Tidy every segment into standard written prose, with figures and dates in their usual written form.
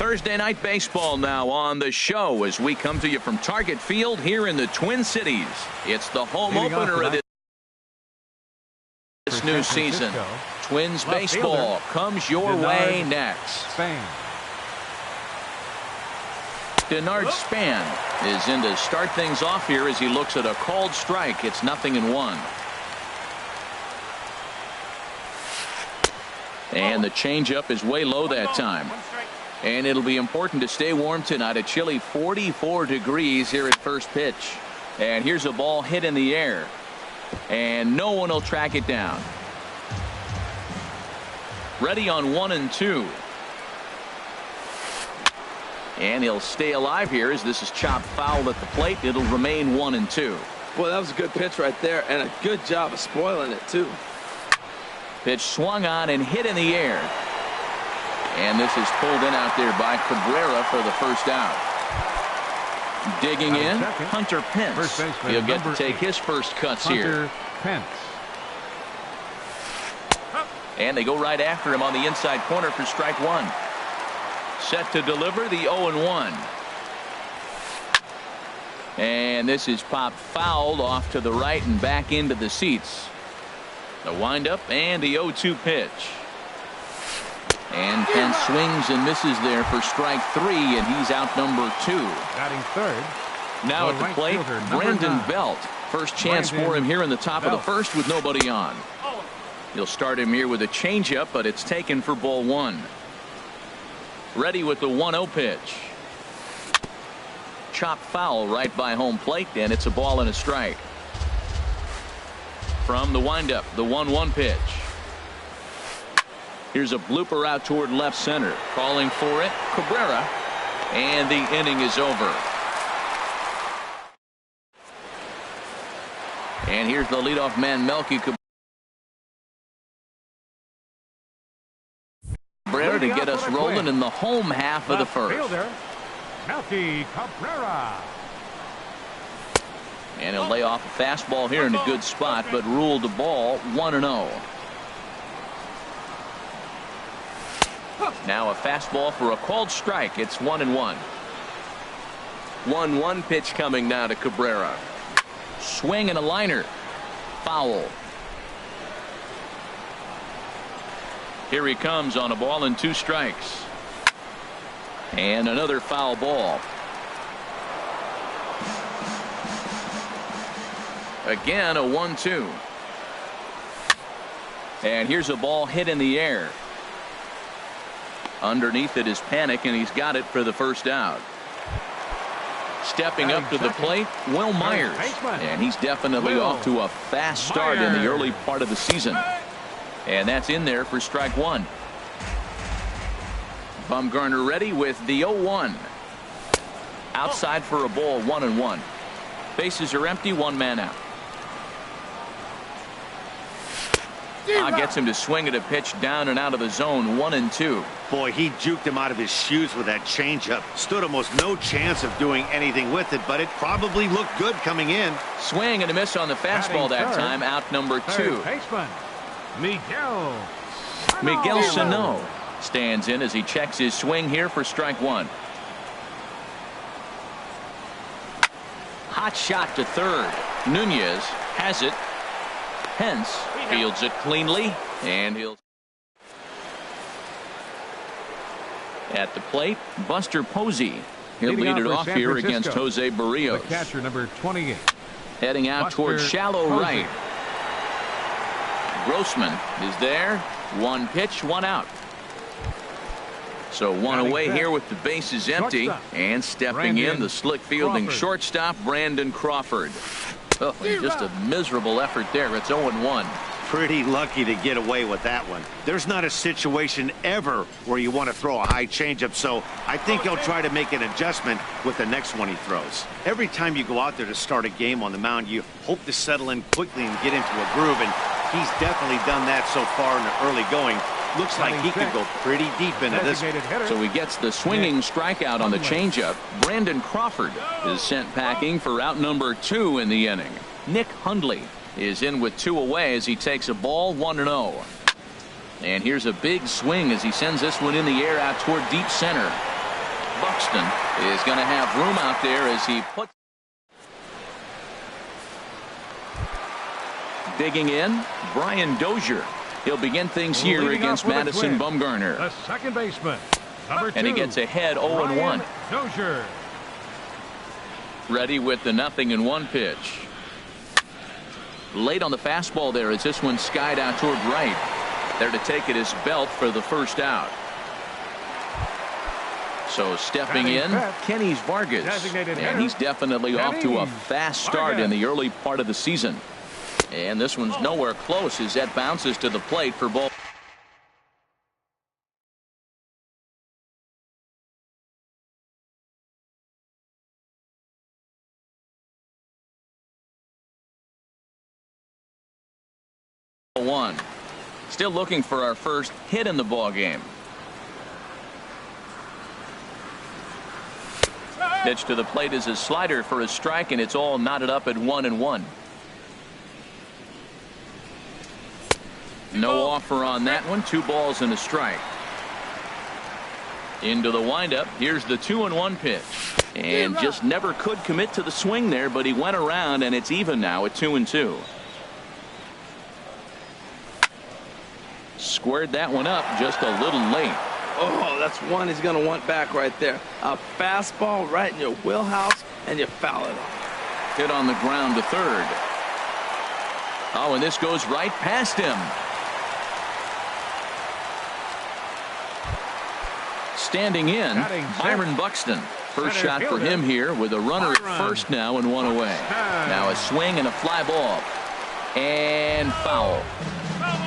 Thursday night baseball now on the show as we come to you from Target Field here in the Twin Cities. It's the home opener of this new season. Twins baseball comes your way next. Denard Span is in to start things off here as he looks at a called strike. It's 0-1. And the changeup is way low that time. And it'll be important to stay warm tonight. A chilly 44 degrees here at first pitch. And here's a ball hit in the air. And no one will track it down. Ready on 1-2. And he'll stay alive here as this is chopped foul at the plate. It'll remain 1-2. Well, that was a good pitch right there, and a good job of spoiling it, too. Pitch swung on and hit in the air. And this is pulled in out there by Cabrera for the first out. Digging in, Hunter Pence. He'll get to take his first cuts here. And they go right after him on the inside corner for strike one. Set to deliver the 0-1. And this is popped fouled off to the right and back into the seats. The windup and the 0-2 pitch. And Pence swings and misses there for strike three, and he's out number 2. Batting third. Now at the plate, Brandon Belt. First chance for him here in the top of the first with nobody on. He'll start him here with a changeup, but it's taken for ball one. Ready with the 1-0 pitch. Chopped foul right by home plate, and it's a ball and a strike. From the windup, the 1-1 pitch. Here's a blooper out toward left center. Calling for it, Cabrera. And the inning is over. And here's the leadoff man, Melky Cabrera, to get us rolling in the home half of the first. Melky Cabrera. And he'll lay off a fastball here in a good spot, but ruled the ball 1-0. Now a fastball for a called strike. It's 1-1. 1-1 pitch coming now to Cabrera. Swing and a liner. Foul. Here he comes on a ball and 2 strikes. And another foul ball. Again a 1-2. And here's a ball hit in the air. Underneath it is Panic, and he's got it for the first out. Stepping up to the plate, Will Myers. And he's definitely off to a fast start in the early part of the season. And that's in there for strike one. Bumgarner ready with the 0-1. Outside for a ball, 1-1. Bases are empty, 1 man out. Gets him to swing at a pitch down and out of the zone, 1-2. Boy, he juked him out of his shoes with that changeup. Stood almost no chance of doing anything with it, but it probably looked good coming in. Swing and a miss on the fastball that time, out number 2. Miguel Sano stands in as he checks his swing here for strike one. Hot shot to third. Nunez has it. Pence fields it cleanly, and he'll at the plate, Buster Posey. He'll lead it off here against Jose Barrios. The catcher, number 28. Heading out towards shallow right. Grossman is there. 1 pitch, 1 out. So 1 away here with the bases empty. And stepping in, the slick fielding shortstop, Brandon Crawford. Oh, just a miserable effort there. It's 0-1. Pretty lucky to get away with that one. There's not a situation ever where you want to throw a high changeup, so I think he'll try to make an adjustment with the next one he throws. Every time you go out there to start a game on the mound, you hope to settle in quickly and get into a groove, and he's definitely done that so far in the early going. Looks like he could go pretty deep into this. So he gets the swinging strikeout on the changeup. Brandon Crawford is sent packing for out number 2 in the inning. Nick Hundley is in with 2 away as he takes a ball, 1-0. And here's a big swing as he sends this one in the air out toward deep center. Buxton is going to have room out there as he puts. Digging in, Brian Dozier. He'll begin things here against Madison Bumgarner. The second baseman, number 2. And he gets ahead 0-1. Dozier. Ready with the 0-1 pitch. Late on the fastball there as this one skied out toward right. There to take it is Belt for the first out. So stepping in, Kenny's Vargas. And he's definitely off to a fast start in the early part of the season. And this one's nowhere close as that bounces to the plate for ball. One. Still looking for our first hit in the ball game. Pitch to the plate is a slider for a strike, and it's all knotted up at 1-1. No offer on that one. 2 balls and a strike. Into the windup. Here's the 2-1 pitch. And just never could commit to the swing there, but he went around, and it's even now at 2-2. Squared that one up just a little late. Oh, that's one he's going to want back right there. A fastball right in your wheelhouse, and you foul it off. Hit on the ground to third. Oh, and this goes right past him. Standing in, Byron Buxton. First shot for him here with a runner at first now and 1 away. Now a swing and a fly ball. And foul.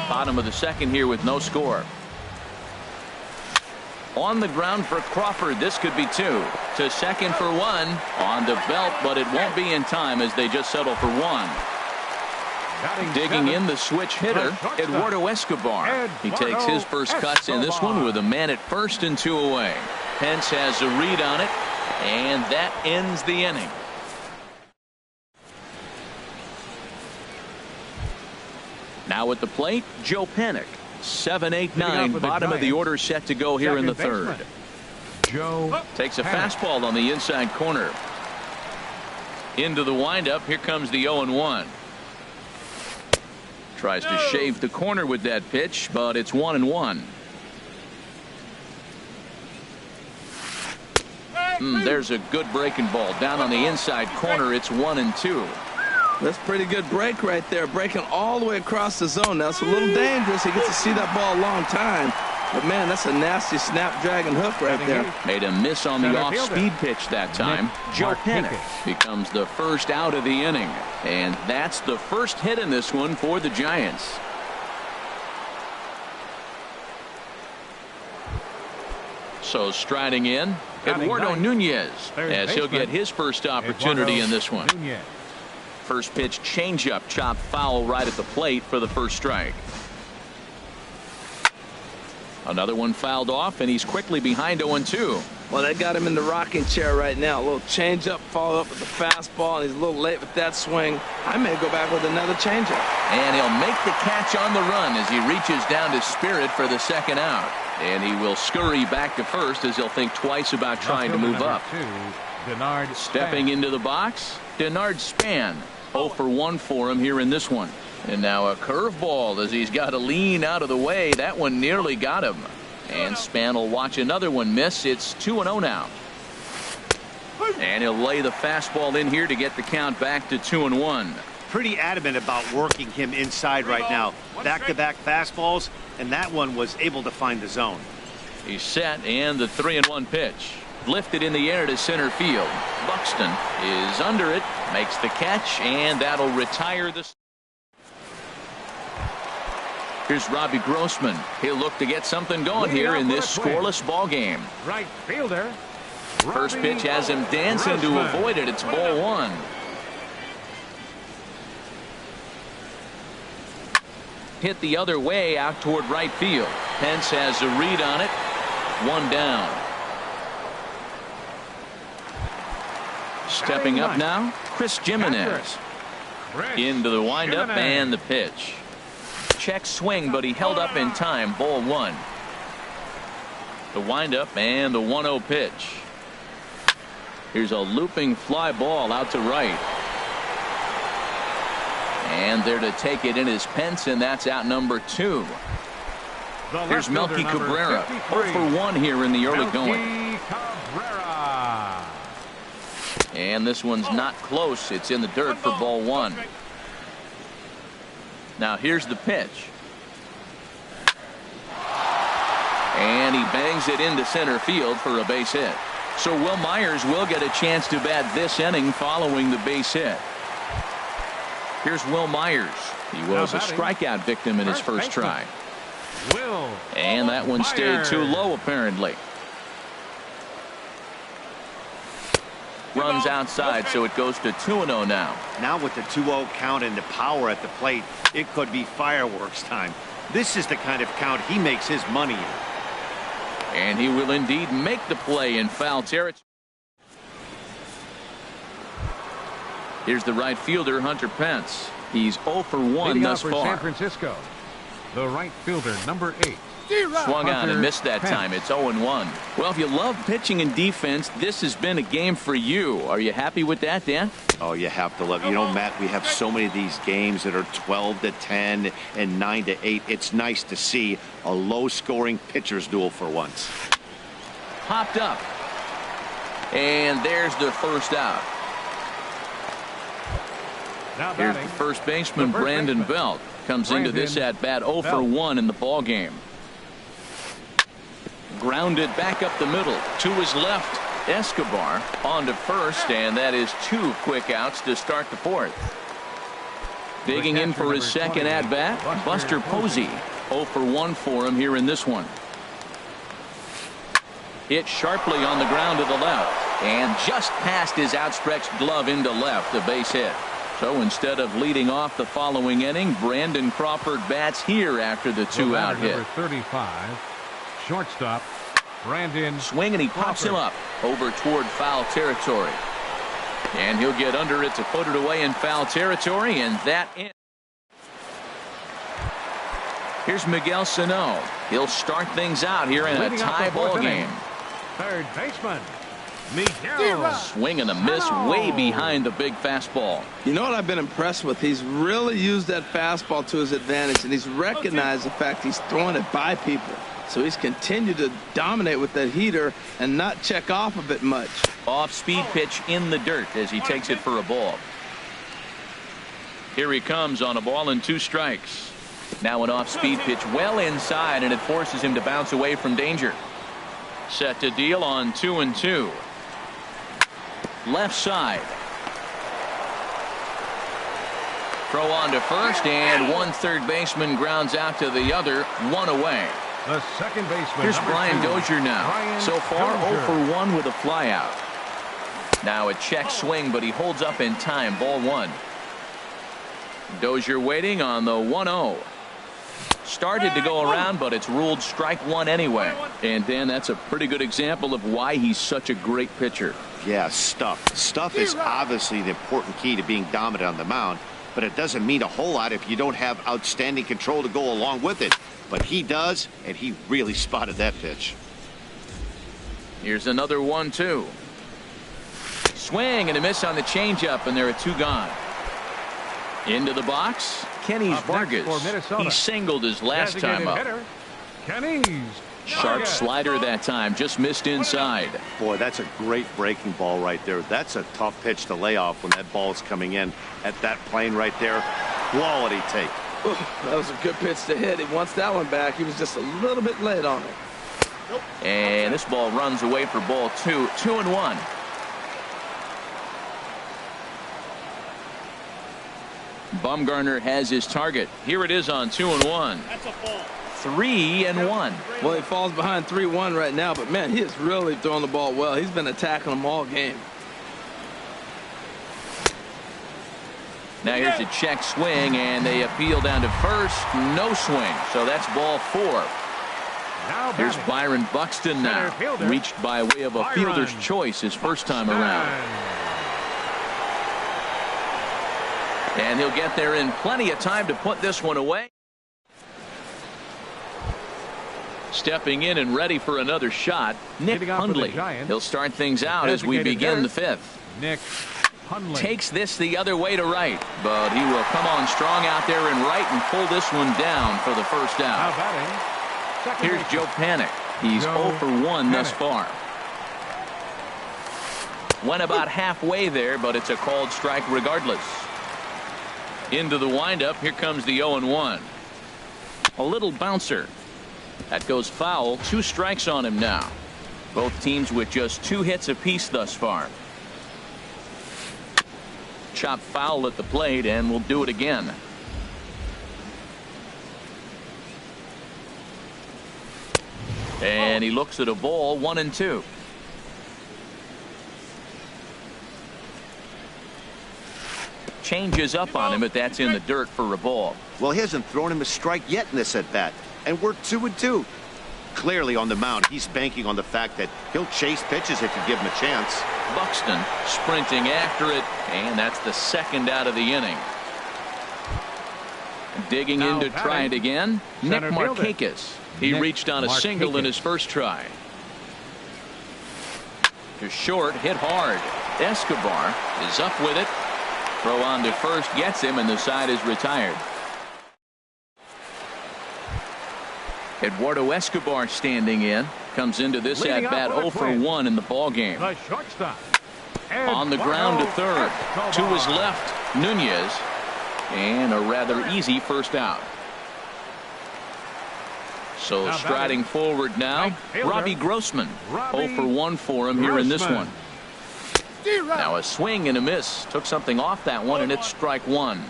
Bottom of the second here with no score. On the ground for Crawford. This could be 2. To second for 1. On to Belt, but it won't be in time as they just settle for 1. Digging in the switch hitter, Eduardo Escobar. He takes his first cuts in this one with a man at first and 2 away. Pence has a read on it, and that ends the inning. Now at the plate, Joe Panik. 7-8-9, bottom of the order set to go here in the third. Joe takes a fastball on the inside corner. Into the windup. Here comes the 0-1. Tries to shave the corner with that pitch, but it's 1-1. There's a good breaking ball down on the inside corner. It's 1-2. That's pretty good break right there, breaking all the way across the zone. Now it's a little dangerous. He gets to see that ball a long time, but man, that's a nasty snapdragon hook right there. Made a miss on the off-speed pitch that time. Joe Panik becomes the first out of the inning, and that's the first hit in this one for the Giants. So striding in, Eduardo Nunez, as he'll get his first opportunity in this one. First pitch changeup, chopped foul right at the plate for the first strike. Another one fouled off, and he's quickly behind 0-2. Well, they got him in the rocking chair right now. A little changeup, followed up with the fastball, and he's a little late with that swing. I may go back with another changeup. And he'll make the catch on the run as he reaches down to Spirit for the second out. And he will scurry back to first as he'll think twice about trying to move up. Stepping into the box, Denard Span. 0 for 1 for him here in this one. And now a curveball as he's got to lean out of the way. That one nearly got him. And Span will watch another one miss. It's 2-0 now. And he'll lay the fastball in here to get the count back to 2-1. Pretty adamant about working him inside right now. Back-to-back fastballs, and that one was able to find the zone. He's set, and the 3-1 pitch. Lifted in the air to center field. Buxton is under it, makes the catch, and that'll retire the. Here's Robbie Grossman. He'll look to get something going here in this scoreless ball game. Right fielder. First pitch has him dancing to avoid it. It's ball 1. Hit the other way out toward right field. Pence has a read on it. 1 down. Stepping up now, Chris Jimenez. Into the windup and the pitch. check swing, but he held up in time. Ball 1. The windup and the 1-0 pitch. Here's a looping fly ball out to right. And there to take it in is Pence, and that's out number 2. Here's Melky Cabrera. 0 for 1 here in the early going. Cabrera. And this one's not close. It's in the dirt for ball 1. Now here's the pitch. And he bangs it into center field for a base hit. So Will Myers will get a chance to bat this inning following the base hit. Here's Will Myers. He was a strikeout victim in his first try. Will And that one stayed too low, apparently. Runs outside, so it goes to 2-0 now. Now with the 2-0 count and the power at the plate, it could be fireworks time. This is the kind of count he makes his money in. And he will indeed make the play in foul territory. Here's the right fielder, Hunter Pence. He's 0 for 1 thus for far. San Francisco, the right fielder, number 8. Swung on Hunter and missed that Pence. time. It's 0-1. Well, if you love pitching and defense, this has been a game for you. Are you happy with that, Dan? Oh, you have to love it. You know, Matt, we have so many of these games that are 12-10 and 9-8. It's nice to see a low-scoring pitcher's duel for once. Popped up. And there's the first out. Now Here's batting, the first baseman, the first Brandon baseman, Belt. Comes into this Brandon at-bat 0 for Belt. 1 in the ball game. Grounded back up the middle. To his left, Escobar on to first, and that is 2 quick outs to start the 4th. Digging in for his second at-bat, Buster Posey. 0 for 1 for him here in this one. Hit sharply on the ground to the left, and just past his outstretched glove into left, a base hit. So instead of leading off the following inning, Brandon Crawford bats here after the 2-out hit. Number 35, shortstop, Brandon. Swing, and he pops him up over toward foul territory. And he'll get under it to put it away in foul territory, and that ends. Here's Miguel Sano. He'll start things out here in a Leading off tie the 4th ball inning, game. third baseman, Miguel. Swing and a miss way behind the big fastball. You know what I've been impressed with? He's really used that fastball to his advantage, and he's recognized the fact he's throwing it by people. So he's continued to dominate with that heater and not check off of it much. Off-speed pitch in the dirt as he takes it for a ball. Here he comes on a ball and 2 strikes. Now an off-speed pitch well inside, and it forces him to bounce away from danger. Set to deal on 2-2. Left side. Throw on to first, and one third baseman grounds out to the other, 1 away. The second baseman. Here's number Brian 2, Dozier now. Brian So far, Dozier. 0 for 1 with a flyout. Now a check swing, but he holds up in time. Ball 1. Dozier waiting on the 1-0. Started to go around, but it's ruled strike 1 anyway. And Dan, that's a pretty good example of why he's such a great pitcher. Yeah, stuff. Stuff is obviously the important key to being dominant on the mound, but it doesn't mean a whole lot if you don't have outstanding control to go along with it. But he does, and he really spotted that pitch. Here's another 1-2. Swing and a miss on the changeup, and there are 2 gone. Into the box, Kenny's Up next for Vargas. Minnesota. He singled his last time Designated up. hitter, Kenny's Sharp Vargas. slider that time, just missed inside. Boy, that's a great breaking ball right there. That's a tough pitch to lay off when that ball is coming in at that plane right there. Quality take. Ooh, that was a good pitch to hit. He wants that one back. He was just a little bit late on it. And this ball runs away for ball 2. 2-1. Bumgarner has his target. Here it is on 2-1. That's a ball. 3-1. Well, he falls behind 3-1 right now, but man, he is really throwing the ball well. He's been attacking them all game. Now here's a check swing, and they appeal down to first. No swing, so that's ball 4. Now Here's batting, Byron Buxton now. Center fielder, Reached by way of a Byron fielder's choice his first time around. Buxton. And he'll get there in plenty of time to put this one away. Stepping in and ready for another shot, Nick Hundley. He'll start things out as we begin the fifth. Nick Hundley takes this the other way to right, but he will come on strong out there in right and pull this one down for the first out. Here's Joe Panik. He's 0 for 1 thus far. Went about halfway there, but it's a called strike regardless. Into the windup. Here comes the 0-1. A little bouncer. That goes foul. 2 strikes on him now. Both teams with just 2 hits apiece thus far. Chop foul at the plate, and we'll do it again. And he looks at a ball, 1-2. Changes up on him, but that's in the dirt for a ball. Well, he hasn't thrown him a strike yet in this at-bat, and we're 2-2. Clearly on the mound, he's banking on the fact that he'll chase pitches if you give him a chance. Buxton sprinting after it, and that's the second out of the inning. Digging in to try it again, Nick Markakis. He reached on a single in his first try. To short, hit hard. Escobar is up with it. Throw on to first gets him, and the side is retired. Eduardo Escobar standing in. Comes into this at bat 0 for 1 in the ball game. The shortstop. On the ground to third. To his left, Nunez. And a rather easy first out. So striding forward now, Robbie Grossman. 0 for 1 for him here in this one. Now a swing and a miss. Took something off that one, and it's strike 1.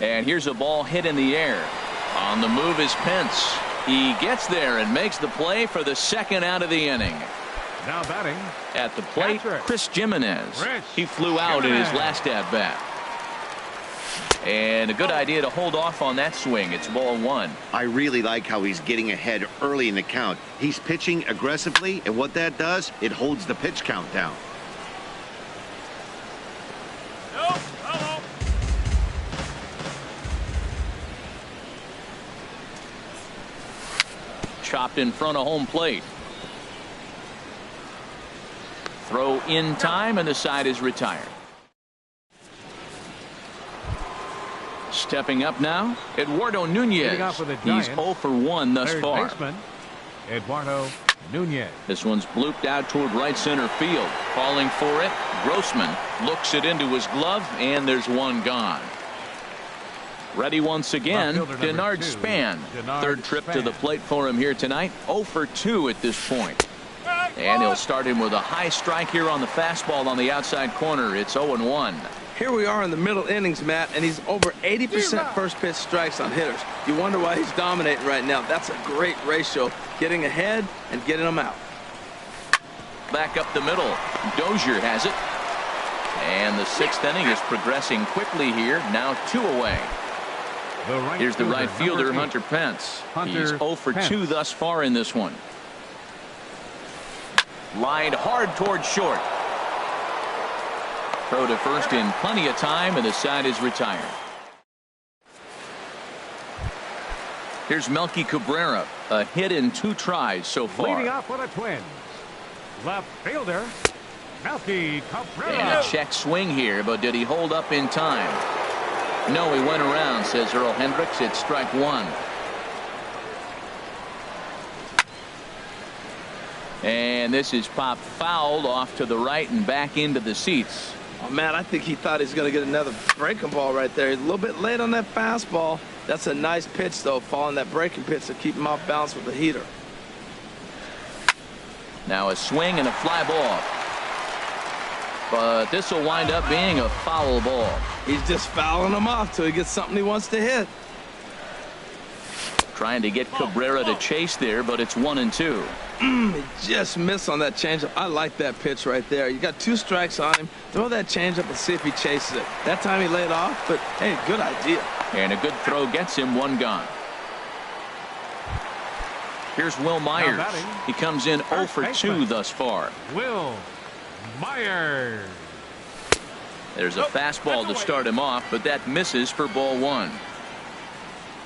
And here's a ball hit in the air. On the move is Pence. He gets there and makes the play for the second out of the inning. Now batting at the plate, Chris Jimenez. He flew out in his last at bat. And a good idea to hold off on that swing. It's ball 1. I really like how he's getting ahead early in the count. He's pitching aggressively, and what that does, it holds the pitch count down. Chopped in front of home plate. Throw in time, and the side is retired. Stepping up now, Eduardo Nunez. He's 0 for 1 thus far. Eduardo Nunez. This one's blooped out toward right center field. Calling for it. Grossman looks it into his glove, and there's one gone. Ready once again, Denard Span. Third trip to the plate for him here tonight. 0 for 2 at this point. And he'll start him with a high strike here on the fastball on the outside corner. It's 0-1. Here we are in the middle innings, Matt, and he's over 80% first pitch strikes on hitters. You wonder why he's dominating right now. That's a great ratio, getting ahead and getting them out. Back up the middle. Dozier has it. And the 6th inning is progressing quickly here. Now 2 away. Here's the right fielder, Hunter Pence. He's 0 for 2 thus far in this one. Lined hard toward short. Throw to first in plenty of time, and the side is retired. Here's Melky Cabrera. A hit in 2 tries so far. Leading off for the Twins, left fielder Melky Cabrera. And a check swing here, but did he hold up in time? No, he went around, says Earl Hendricks. It's strike 1. And this is popped fouled off to the right and back into the seats. Oh, man, I think he thought he was going to get another breaking ball right there. He's a little bit late on that fastball. That's a nice pitch, though, following that breaking pitch to keep him off balance with the heater. Now a swing and a fly ball. But this will wind up being a foul ball. He's just fouling him off till he gets something he wants to hit. Trying to get Cabrera to chase there, but it's 1-2. He just missed on that changeup. I like that pitch right there. You got 2 strikes on him. Throw that changeup and see if he chases it. That time he laid off, but hey, good idea. And a good throw gets him 1 gone. Here's Will Myers. He comes in 0 for 2 thus far. Will Myers. There's a fastball to start him off, but that misses for ball 1.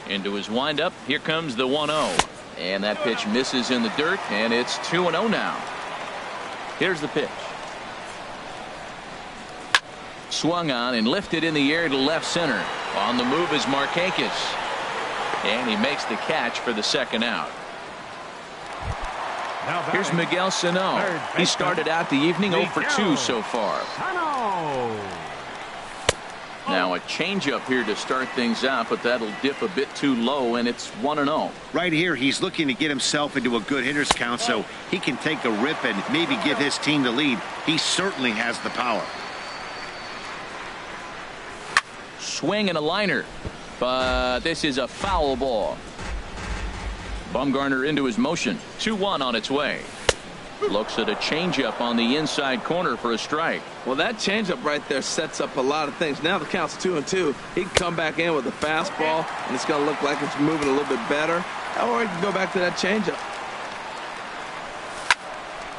Into his windup. Here comes the 1-0. And that pitch misses in the dirt, and it's 2-0 now. Here's the pitch. Swung on and lifted in the air to left center. On the move is Markakis. And he makes the catch for the second out. Here's Miguel Sano. He started out the evening 0 for 2 so far. Now a changeup here to start things out, but that'll dip a bit too low, and it's 1-0. Right here, he's looking to get himself into a good hitter's count so he can take a rip and maybe give his team the lead. He certainly has the power. Swing and a liner, but this is a foul ball. Bumgarner into his motion. 2-1 on its way. Looks at a changeup on the inside corner for a strike. Well, that changeup right there sets up a lot of things. Now the count's 2-2. He can come back in with a fastball, and it's going to look like it's moving a little bit better. Or he can go back to that changeup.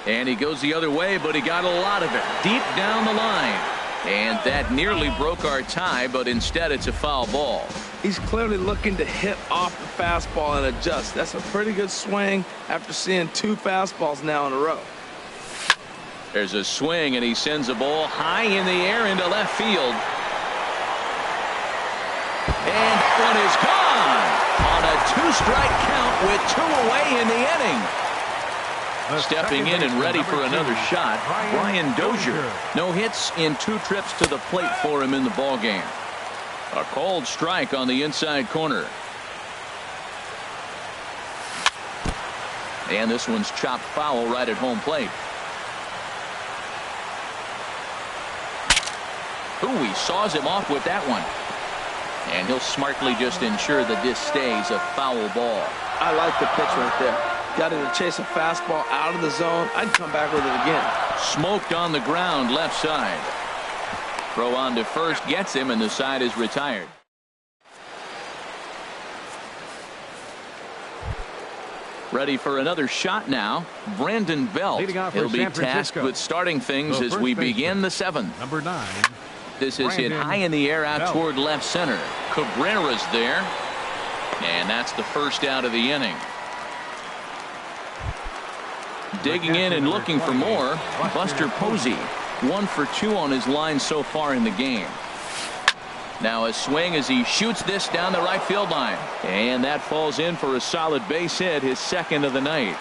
And he goes the other way, but he got a lot of it deep down the line. And that nearly broke our tie, but instead it's a foul ball. He's clearly looking to hit off the fastball and adjust. That's a pretty good swing after seeing 2 fastballs now in a row. There's a swing, and he sends a ball high in the air into left field. And one is gone on a 2-strike count with 2 away in the inning. Stepping in and ready for another shot, Brian Dozier. No hits in 2 trips to the plate for him in the ballgame. A called strike on the inside corner. And this one's chopped foul right at home plate. Ooh, he saws him off with that one. And he'll smartly just ensure that this stays a foul ball. I like the pitch right there. Got him to chase a fastball out of the zone. I'd come back with it again. Smoked on the ground left side. Throw on to first gets him, and the side is retired. Ready for another shot now. Brandon Belt. He'll be tasked with starting things as we begin the 7th. Number 9. This is hit high in the air out toward left center. Cabrera's there. And that's the first out of the inning. Digging in and looking for more, Buster Posey. 1 for 2 on his line so far in the game. Now a swing as he shoots this down the right field line. And that falls in for a solid base hit, his second of the night.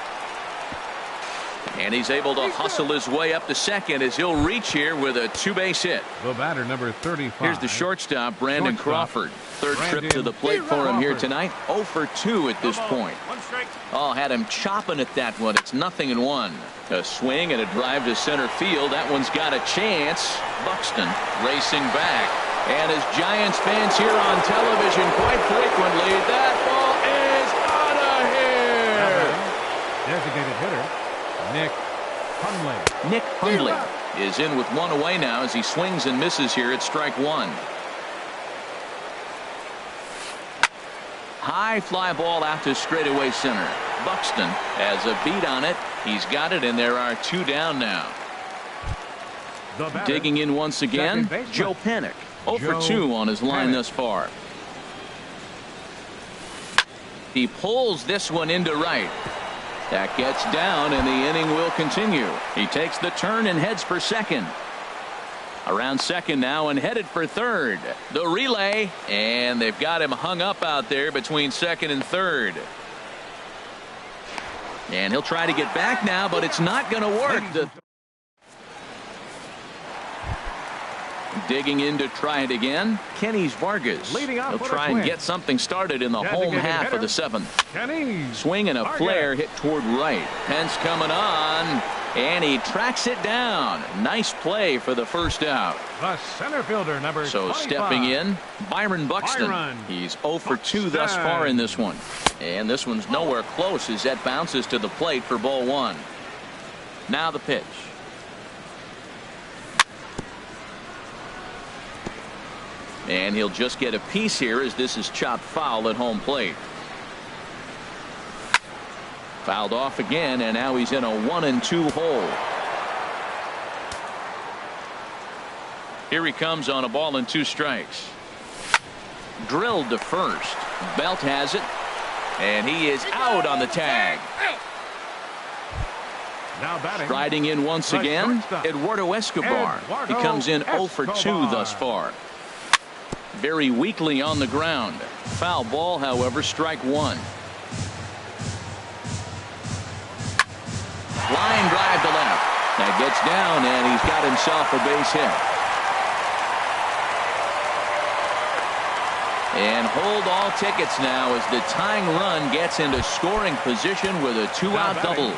And he's able to hustle his way up to second as he'll reach here with a 2-base hit. The batter, number 35. Here's the shortstop, Brandon Crawford. Third trip to the plate for him here tonight. 0 for 2 at this point. Oh, had him chopping at that one. It's 0-1. A swing and a drive to center field. That one's got a chance. Buxton racing back. And as Giants fans here on television quite frequently, that ball is out of here. Designated hitter, Nick Hundley. Nick Hundley is in with 1 away now as he swings and misses here at strike 1. High fly ball out to straightaway center. Buxton has a beat on it. He's got it, and there are 2 down now. Digging in once again, Joe Panik. 0 for 2 on his line thus far. He pulls this one into right. That gets down, and the inning will continue. He takes the turn and heads for second. Around second now and headed for third. The relay, and they've got him hung up out there between second and third. And he'll try to get back now, but it's not going to work. Digging in to try it again, Kenny's Vargas. He'll try and get something started in the home half of the 7th. Swing and a flare hit toward right. Pence coming on, and he tracks it down. Nice play for the first out. The center fielder, number 25. Stepping in, Byron Buxton. He's 0 for 2 thus far in this one. And this one's nowhere close as that bounces to the plate for ball 1. Now the pitch. And he'll just get a piece here as this is chopped foul at home plate. Fouled off again, and now he's in a 1-2 hole. Here he comes on a ball and 2 strikes. Drilled to first. Belt has it. And he is out on the tag. Now batting. Striding in once again, Eduardo Escobar. He comes in 0 for 2 thus far. Very weakly on the ground. Foul ball, however, strike one. Line drive to left. That gets down, and he's got himself a base hit. And hold all tickets now as the tying run gets into scoring position with a 2-out double.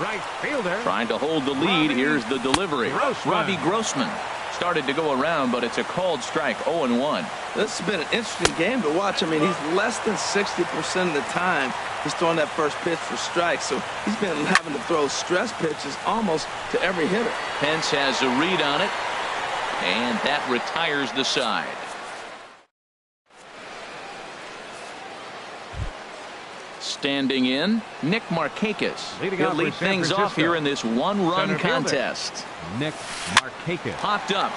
Right fielder. Trying to hold the lead. Here's the delivery. Robbie Grossman started to go around, but it's a called strike. 0-1. This has been an interesting game to watch. I mean, he's less than 60% of the time he's throwing that first pitch for strikes. So he's been having to throw stress pitches almost to every hitter. Pence has a read on it, and that retires the side. Standing in, Nick Markakis. He'll lead things off here in this one-run contest. Nick Markakis. Popped up.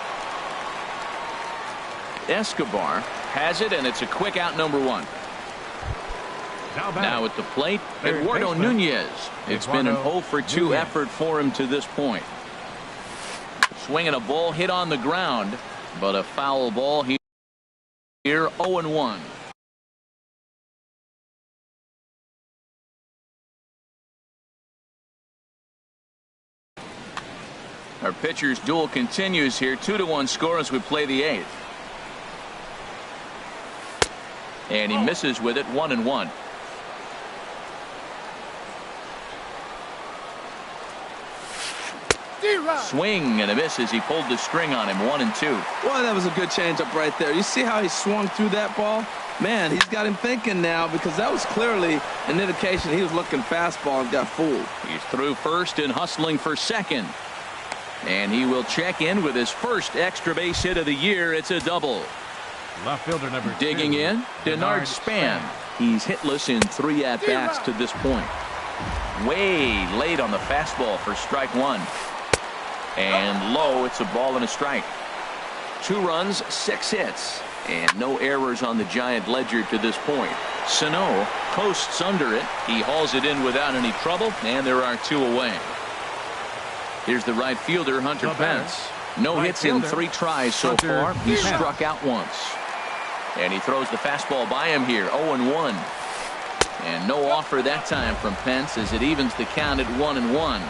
Escobar has it, and it's a quick out, number one. Now at the plate, Eduardo Nunez. It's been an 0 for 2 effort for him to this point. Swinging a ball hit on the ground, but a foul ball here. 0-1. Our pitcher's duel continues here. 2-1 score as we play the 8th. And he misses with it. 1-1. Swing and a miss as he pulled the string on him. 1-2. Boy, that was a good changeup right there. You see how he swung through that ball? Man, he's got him thinking now, because that was clearly an indication he was looking fastball and got fooled. He's through first and hustling for second. And he will check in with his first extra base hit of the year. It's a double. Left fielder number 2. Digging in, Denard Span. He's hitless in 3 at-bats to this point. Way late on the fastball for strike one. And low, it's a ball and a strike. 2 runs, 6 hits. And no errors on the Giant ledger to this point. Sano posts under it. He hauls it in without any trouble, and there are 2 away. Here's the right fielder, Hunter Pence. No hits in 3 tries so far. He's struck out once. And he throws the fastball by him here. 0-1. And no offer that time from Pence as it evens the count at 1-1.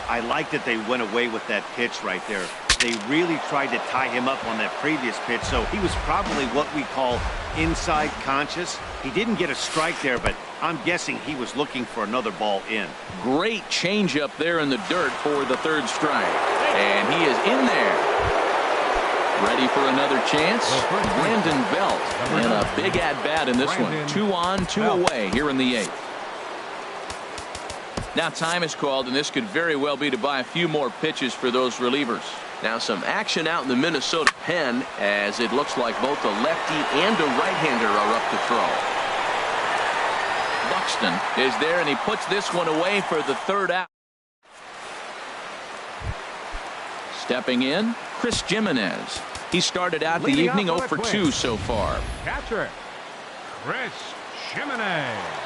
I like that they went away with that pitch right there. They really tried to tie him up on that previous pitch, so he was probably what we call inside conscious. He didn't get a strike there, but I'm guessing he was looking for another ball in. Great changeup there in the dirt for the 3rd strike. And he is in there. Ready for another chance. Brandon Belt. And a big at-bat in this one. 2 on, 2 away here in the 8th. Now time is called, and this could very well be to buy a few more pitches for those relievers. Now some action out in the Minnesota pen, as it looks like both a lefty and a right-hander are up to throw. Buxton is there, and he puts this one away for the 3rd out. Stepping in, Chris Jimenez. He started out the evening 0 for 2 so far. Catcher, Chris Jimenez.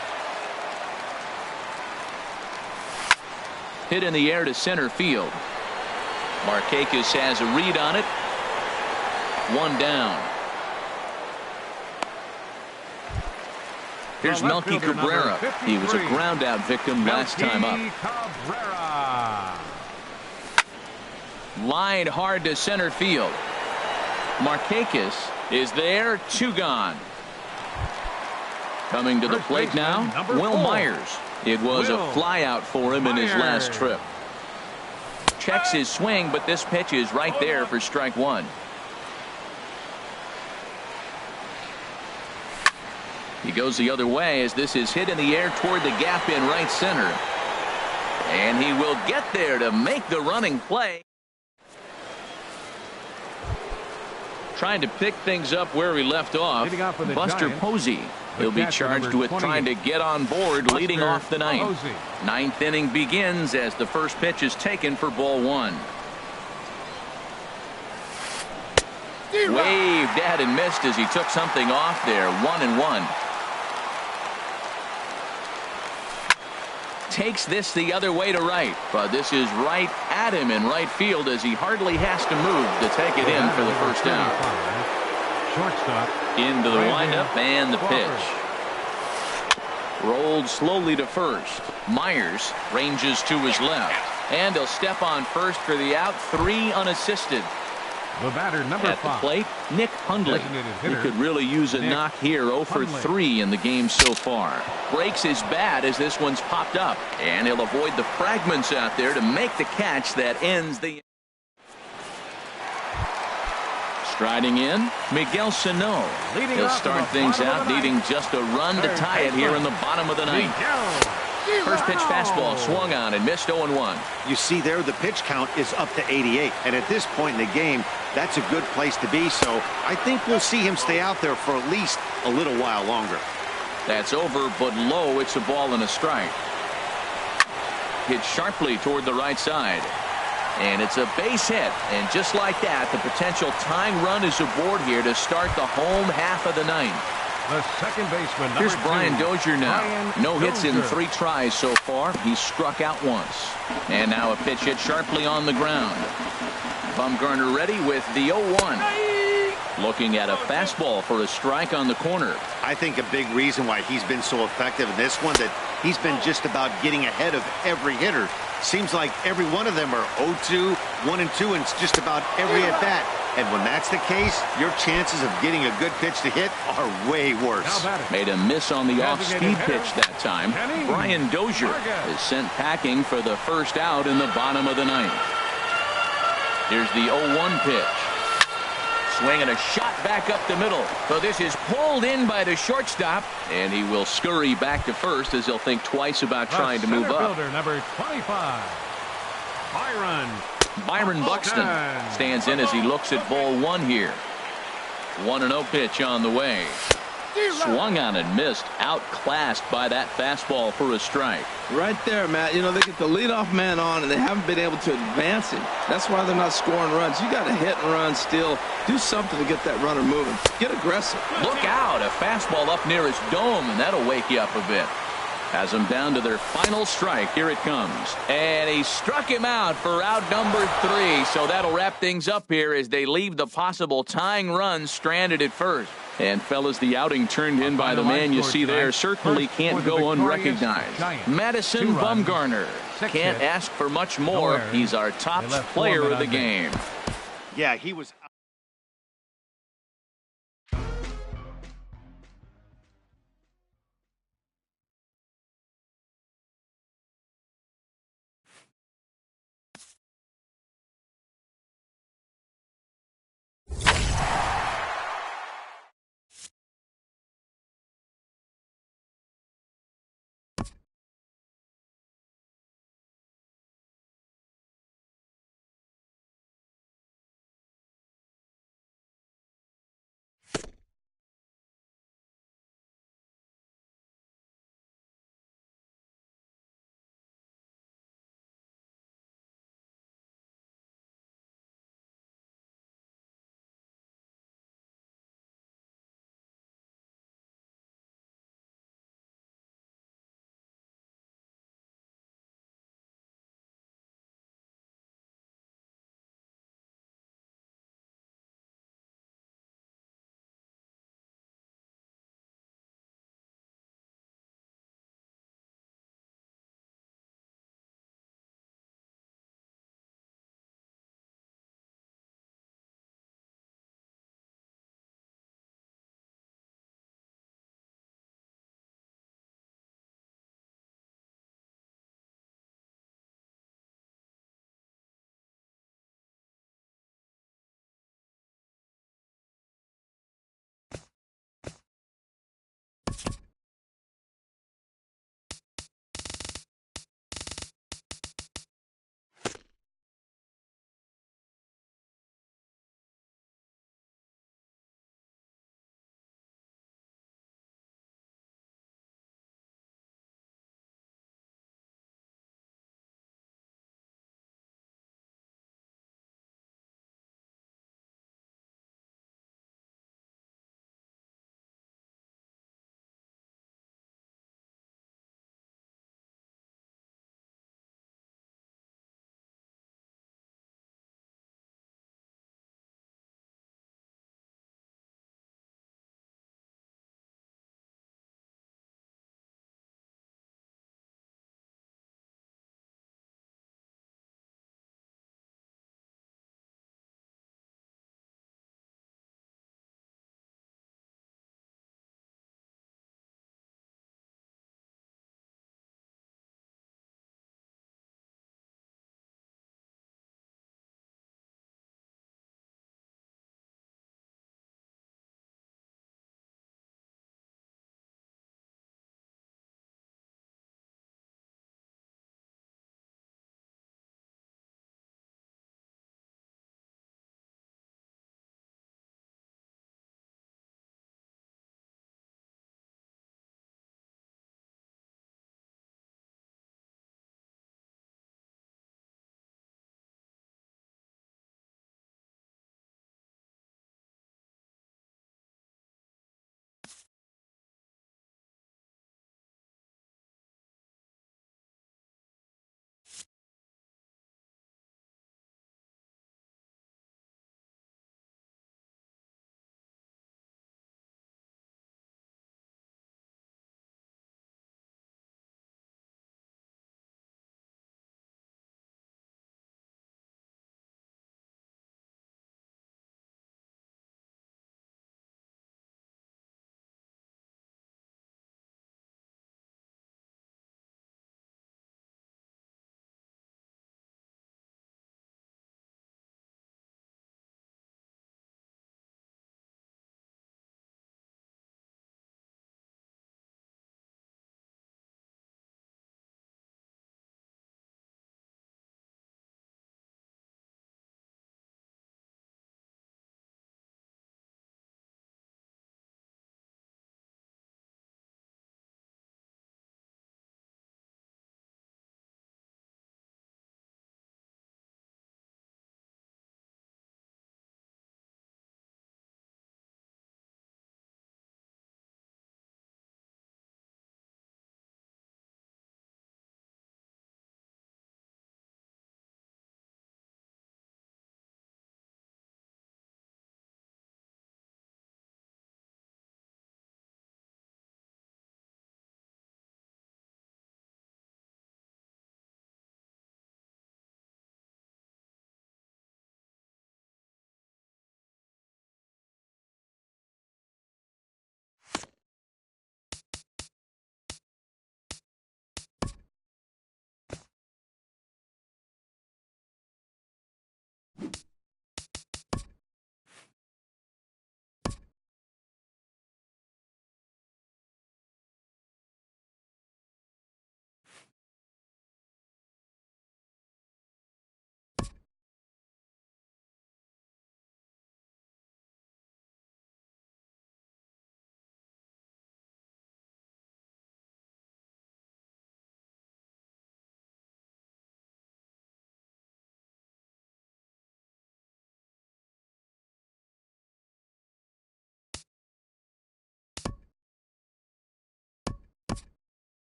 Hit in the air to center field. Markakis has a read on it. 1 down. Here's Melky Cabrera. He was a ground out victim last time up. Cabrera. Lined hard to center field. Markakis is there. 2 gone. Coming to the plate now, Will Myers. It was a fly out for him in his last trip. Checks his swing, but this pitch is right there for strike one. He goes the other way as this is hit in the air toward the gap in right center. And he will get there to make the running play. Trying to pick things up where we left off. Buster Posey. He'll be charged with trying to get on board leading off the ninth. Ninth inning begins as the first pitch is taken for ball one. Waved at and missed as he took something off there. 1-1. Takes this the other way to right, but this is right at him in right field as he hardly has to move to take it in for the first down. Shortstop. Into the windup and the pitch. Rolled slowly to first. Myers ranges to his left, and he'll step on first for the out. 3 unassisted. The batter, number At the 5. plate, Nick Hundley. He could really use a knock here. 0 for 3 in the game so far. Breaks his bat as this one's popped up, and he'll avoid the fragments out there to make the catch that ends the. Striding in, Miguel Sano. He'll start things out needing just a run to tie it here in the bottom of the ninth. First pitch fastball swung on and missed. 0-1. You see there, the pitch count is up to 88. And at this point in the game, that's a good place to be. So I think we'll see him stay out there for at least a little while longer. That's over, but low. It's a ball and a strike. Hit sharply toward the right side. And it's a base hit. And just like that, the potential tying run is aboard here to start the home half of the ninth. The second baseman. Here's Brian Dozier now. No hits in Dozier. 3 tries so far. He's struck out once. And now a pitch hit sharply on the ground. Bumgarner ready with the 0-1. Looking at a fastball for a strike on the corner. I think a big reason why he's been so effective in this one, that he's been just about getting ahead of every hitter. Seems like every one of them are 0-2, 1-2, and it's just about every at-bat. And when that's the case, your chances of getting a good pitch to hit are way worse. Made a miss on the off-speed pitch that time. Brian Dozier is sent packing for the first out in the bottom of the ninth. Here's the 0-1 pitch. Swinging a shot back up the middle. So this is pulled in by the shortstop, and he will scurry back to first as he'll think twice about trying to move up. Fielder, number 25. Byron Buxton stands in as he looks at ball 1 here. 1-0 pitch on the way. Swung on and missed. Outclassed by that fastball for a strike. Right there, Matt. You know, they get the leadoff man on, and they haven't been able to advance him. That's why they're not scoring runs. You got to hit and run still. Do something to get that runner moving. Get aggressive. Look out. A fastball up near his dome, and that'll wake you up a bit. Has them down to their final strike. Here it comes. And he struck him out for out number 3. So that'll wrap things up here as they leave the possible tying run stranded at first. And, fellas, the outing turned in by the man you see there certainly can't go unrecognized. Madison Bumgarner. Can't ask for much more. He's our top player of the game. Yeah, he was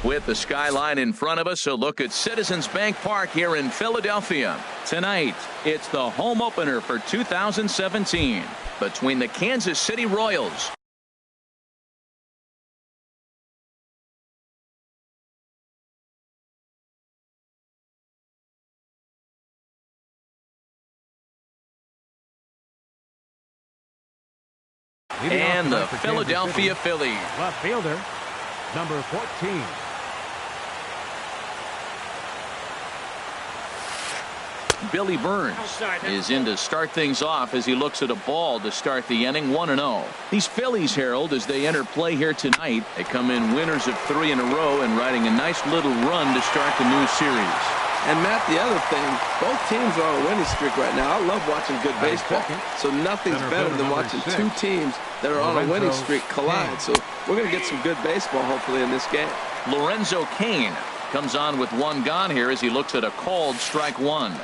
With the skyline in front of us, a look at Citizens Bank Park here in Philadelphia. Tonight, it's the home opener for 2017 between the Kansas City Royals and the Philadelphia Phillies. Left fielder, number 14. Billy Burns is in to start things off as he looks at a ball to start the inning. 1-0. These Phillies, Harold, as they enter play here tonight, they come in winners of 3 in a row and riding a nice little run to start the new series. And Matt, the other thing, both teams are on a winning streak right now. I love watching good baseball, so nothing's better than watching 2 teams that are on a winning streak collide. So we're going to get some good baseball hopefully in this game. Lorenzo Cain comes on with 1 gone here as he looks at a called strike 1.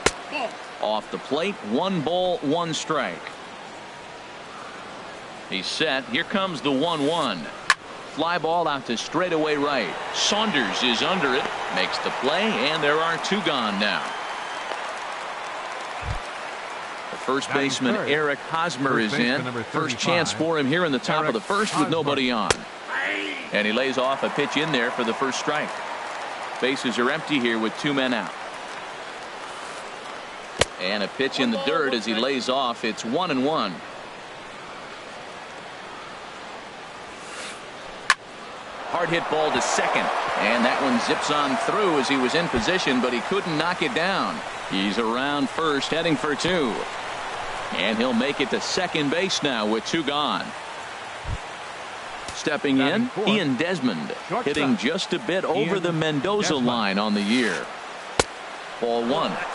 Off the plate, 1 ball, 1 strike. He's set. Here comes the 1-1. Fly ball out to straightaway right. Saunders is under it, makes the play, and there are 2 gone now. The first baseman Eric Hosmer is in. First chance for him here in the top of the first with nobody on. And he lays off a pitch in there for the first strike. Bases are empty here with 2 men out. And a pitch in the dirt as he lays off. It's 1-1. Hard hit ball to second, and that one zips on through as he was in position, but he couldn't knock it down. He's around first, heading for 2, and he'll make it to second base now with 2 gone. Stepping in, Ian Desmond, hitting just a bit over the Mendoza line on the year. Ball 1.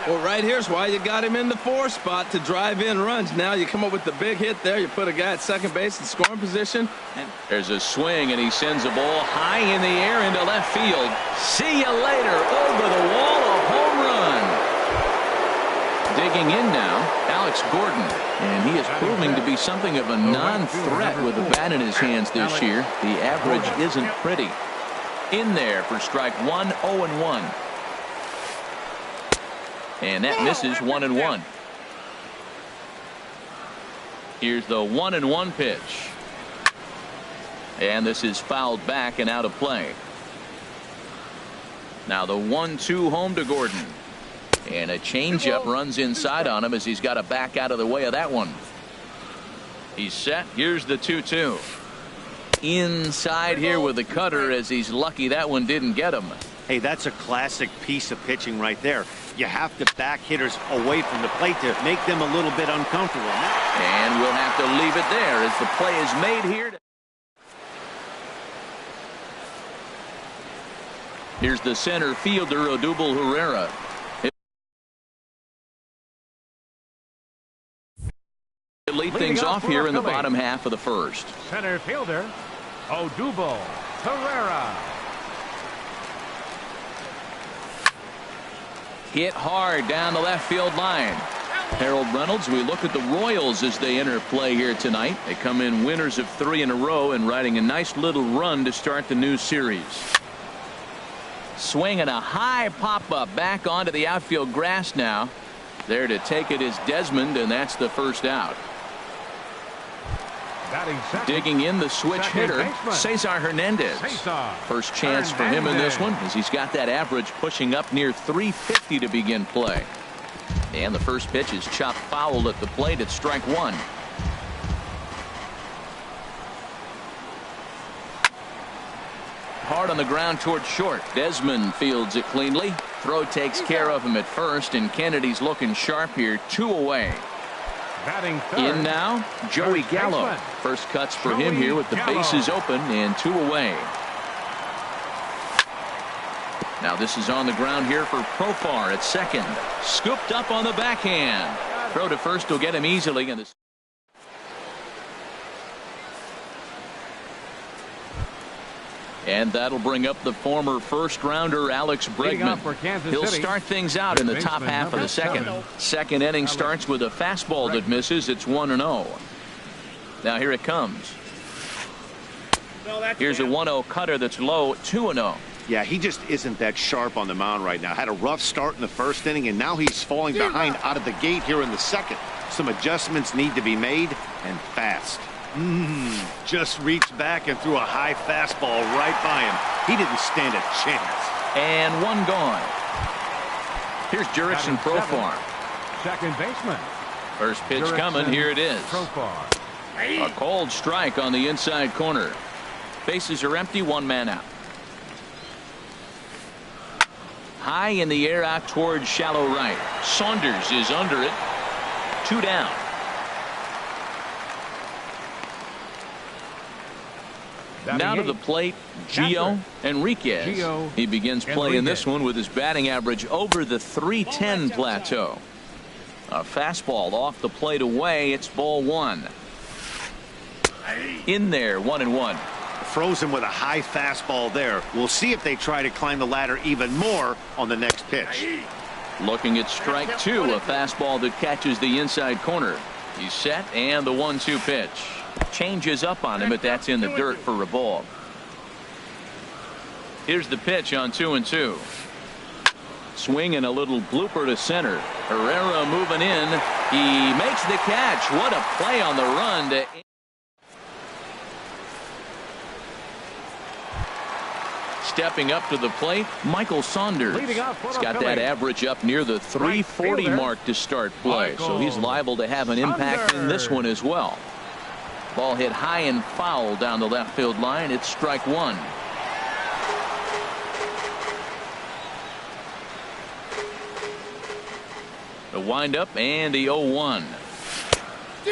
Well, right here's why you got him in the 4 spot to drive in runs. Now you come up with the big hit there. You put a guy at second base in scoring position. And there's a swing, and he sends a ball high in the air into left field. See you later. Over the wall, a home run. Digging in now, Alex Gordon. And he is proving to be something of a non-threat with a bat in his hands this year. The average isn't pretty. In there for strike 1, 0-1. And that misses. 1-1. Here's the 1-1 pitch. And this is fouled back and out of play. Now the 1-2 home to Gordon. And a changeup runs inside on him as he's got to back out of the way of that one. He's set. Here's the 2-2. Inside here with the cutter as he's lucky that one didn't get him. Hey, that's a classic piece of pitching right there. You have to back hitters away from the plate to make them a little bit uncomfortable. And we'll have to leave it there as the play is made here. Here's the center fielder, Odubel Herrera. Lead things off here in the bottom half of the first. Center fielder, Odubel Herrera. Hit hard down the left field line. Harold Reynolds, we look at the Royals as they enter play here tonight. They come in winners of 3 in a row and riding a nice little run to start the new series. Swinging a high pop-up back onto the outfield grass now. There to take it is Desmond, and that's the first out. Digging in the switch hitter, Cesar Hernandez. First chance for him in this one as he's got that average pushing up near 350 to begin play. And the first pitch is chopped foul at the plate at strike 1. Hard on the ground toward short. Desmond fields it cleanly. Throw takes care of him at first, and Kennedy's looking sharp here. 2 away. In now, Joey Gallo. First cuts for him here with the bases open and 2 away. Now this is on the ground here for Profar at second. Scooped up on the backhand. Throw to first will get him easily. And that'll bring up the former first-rounder Alex Bregman. He'll start things out in the top half of the second. Second inning starts with a fastball that misses. It's 1-0. Now here it comes. Here's a 1-0 cutter that's low. 2-0. Yeah, he just isn't that sharp on the mound right now. Had a rough start in the first inning, and now he's falling behind out of the gate here in the second. Some adjustments need to be made, and fast. Just reached back and threw a high fastball right by him. He didn't stand a chance. And one gone. Here's Jurickson Profar. Second baseman. First pitch coming. Here it is. Profar. A cold strike on the inside corner. Bases are empty. One man out. High in the air out towards shallow right. Saunders is under it. 2 down. Now to the plate, Gio Enriquez. He begins play in this one with his batting average over the .310 plateau. A fastball off the plate away. It's ball 1. In there, 1-1. Frozen with a high fastball there. We'll see if they try to climb the ladder even more on the next pitch. Looking at strike 2, a fastball that catches the inside corner. He's set, and the 1-2 pitch. Changes up on him, but that's in the dirt for a ball. Here's the pitch on 2-2. Swing and a little blooper to center. Herrera moving in. He makes the catch. What a play on the run to... Stepping up to the plate, Michael Saunders. He's got that average up near the .340 mark to start play, so he's liable to have an impact in this one as well. Ball hit high and foul down the left field line. It's strike 1. The windup and the 0-1.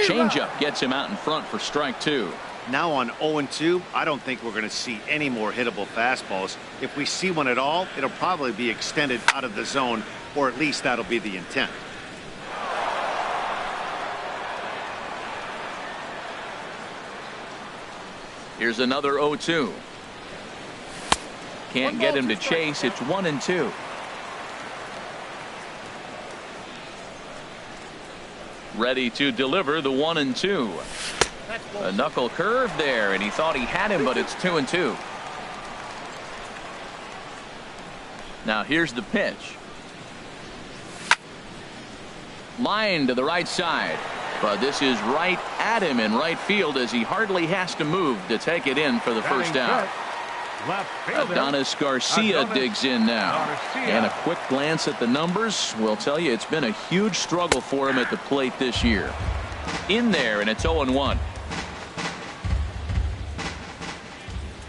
Changeup gets him out in front for strike 2. Now on 0-2, I don't think we're going to see any more hittable fastballs. If we see one at all, it'll probably be extended out of the zone, or at least that'll be the intent. Here's another 0-2. Can't get him to chase. It's 1-2. Ready to deliver the 1-2. A knuckle curve there, and he thought he had him, but it's 2-2. Now here's the pitch. Line to the right side, but this is right at him in right field as he hardly has to move to take it in for the first out. Adonis Garcia digs in now, and a quick glance at the numbers will tell you it's been a huge struggle for him at the plate this year. In there, and it's 0-1.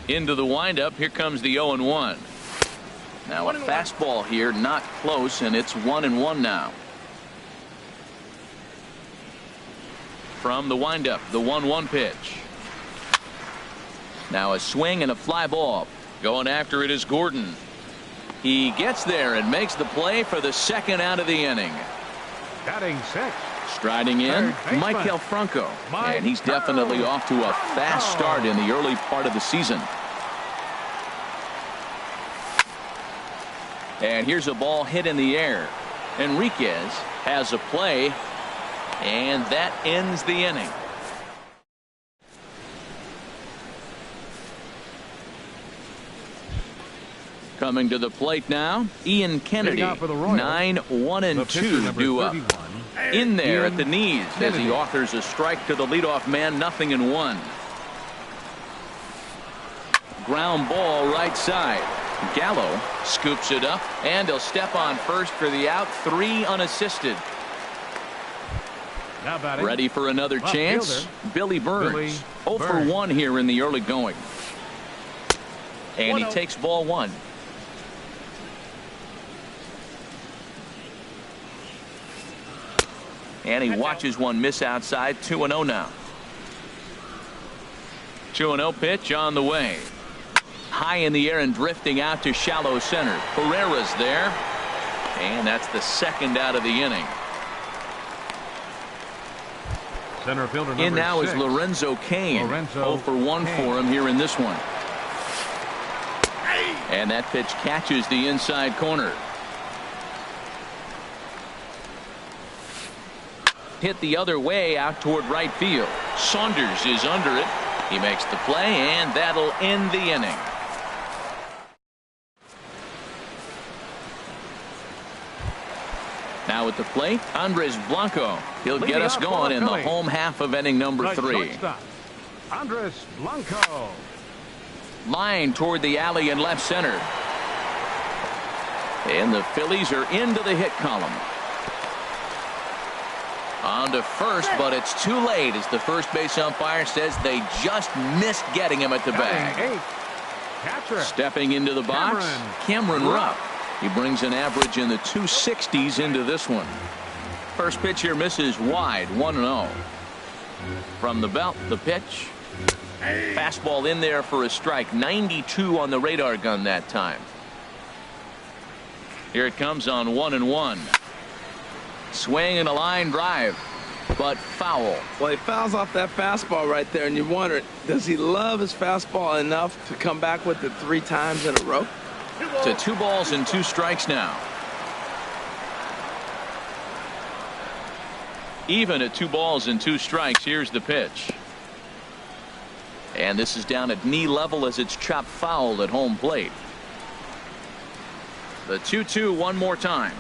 Into the windup. Here comes the 0-1. Now a fastball here, not close, and it's 1-1 now. From the windup, the 1-1 pitch. Now a swing and a fly ball. Going after it is Gordon. He gets there and makes the play for the second out of the inning. Batting 6. Striding in, Maikel Franco, and he's definitely off to a fast start in the early part of the season. And here's a ball hit in the air. Enriquez has a play, and that ends the inning. Coming to the plate now, Ian Kennedy. 9-1-2 due up. In there at the knees as he offers a strike to the leadoff man. 0-1. Ground ball right side. Gallo scoops it up, and he'll step on first for the out. 3 unassisted. Ready for another chance. Billy Burns. 0 for 1 here in the early going. And he takes ball 1. And he watches one miss outside. 2-0 now. 2-0 pitch on the way. High in the air and drifting out to shallow center. Pereira's there. And that's the second out of the inning. Center fielder in now 6. is Lorenzo Cain. 0 for 1 for him here in this one. And that pitch catches the inside corner. Hit the other way out toward right field. Saunders is under it. He makes the play, and that'll end the inning. Now at the plate, Andres Blanco. He'll get us going in the home half of inning number 3. Andres Blanco. Line toward the alley in left center. And the Phillies are into the hit column. On to first, but it's too late as the first base umpire says they just missed getting him at the bag. Stepping into the box, Cameron Rupp. He brings an average in the 260s into this one. First pitch here misses wide, 1-0. From the belt, the pitch. Fastball in there for a strike. 92 on the radar gun that time. Here it comes on 1-1. Swing and a line drive, but foul. Well, he fouls off that fastball right there, and you wonder, does he love his fastball enough to come back with it 3 times in a row? To 2 balls and 2 strikes now. Even at 2 balls and 2 strikes, here's the pitch. And this is down at knee level as it's chopped foul at home plate. The 2-2 one more time.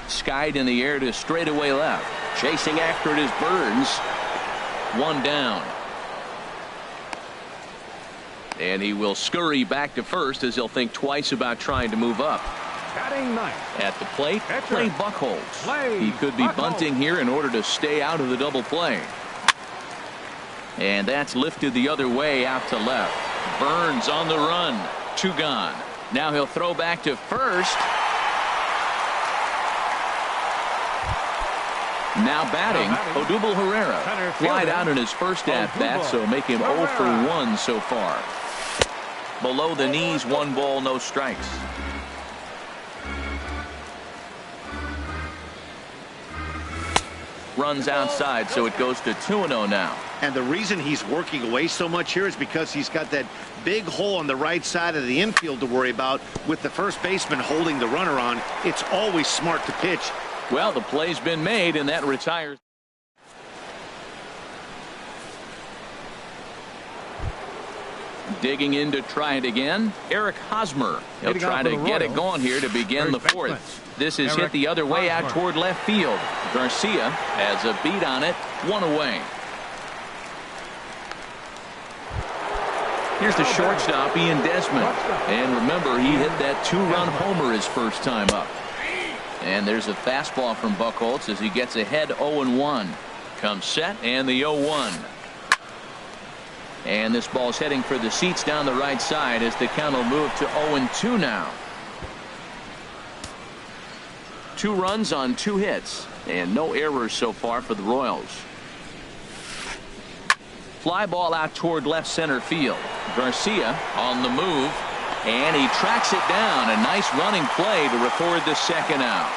Skied in the air to straightaway left. Chasing after it is Burns. 1 down. And he will scurry back to first as he'll think twice about trying to move up. At the plate, Clay Buchholz. He could be bunting here in order to stay out of the double play. And that's lifted the other way out to left. Burns on the run. 2 gone. Now he'll throw back to first. Now batting, Odubel Herrera. Flied out in his first at-bat, so make him 0 for 1 so far. Below the knees, 1 ball, no strikes. Runs outside, so it goes to 2-0 now. And the reason he's working away so much here is because he's got that big hole on the right side of the infield to worry about. With the first baseman holding the runner on, it's always smart to pitch. Well, the play's been made, and that retires. Digging in to try it again, Eric Hosmer. He'll try to get it going here to begin the 4th. This is hit the other way out toward left field. Garcia has a beat on it, 1 away. Here's the shortstop, Ian Desmond. And remember, he hit that 2-run homer his first time up. And there's a fastball from Buchholz as he gets ahead 0-1. Comes set and the 0-1. And this ball's heading for the seats down the right side as the count will move to 0-2 now. 2 runs on 2 hits and no errors so far for the Royals. Fly ball out toward left center field. Garcia on the move. And he tracks it down. A nice running play to record the 2nd out.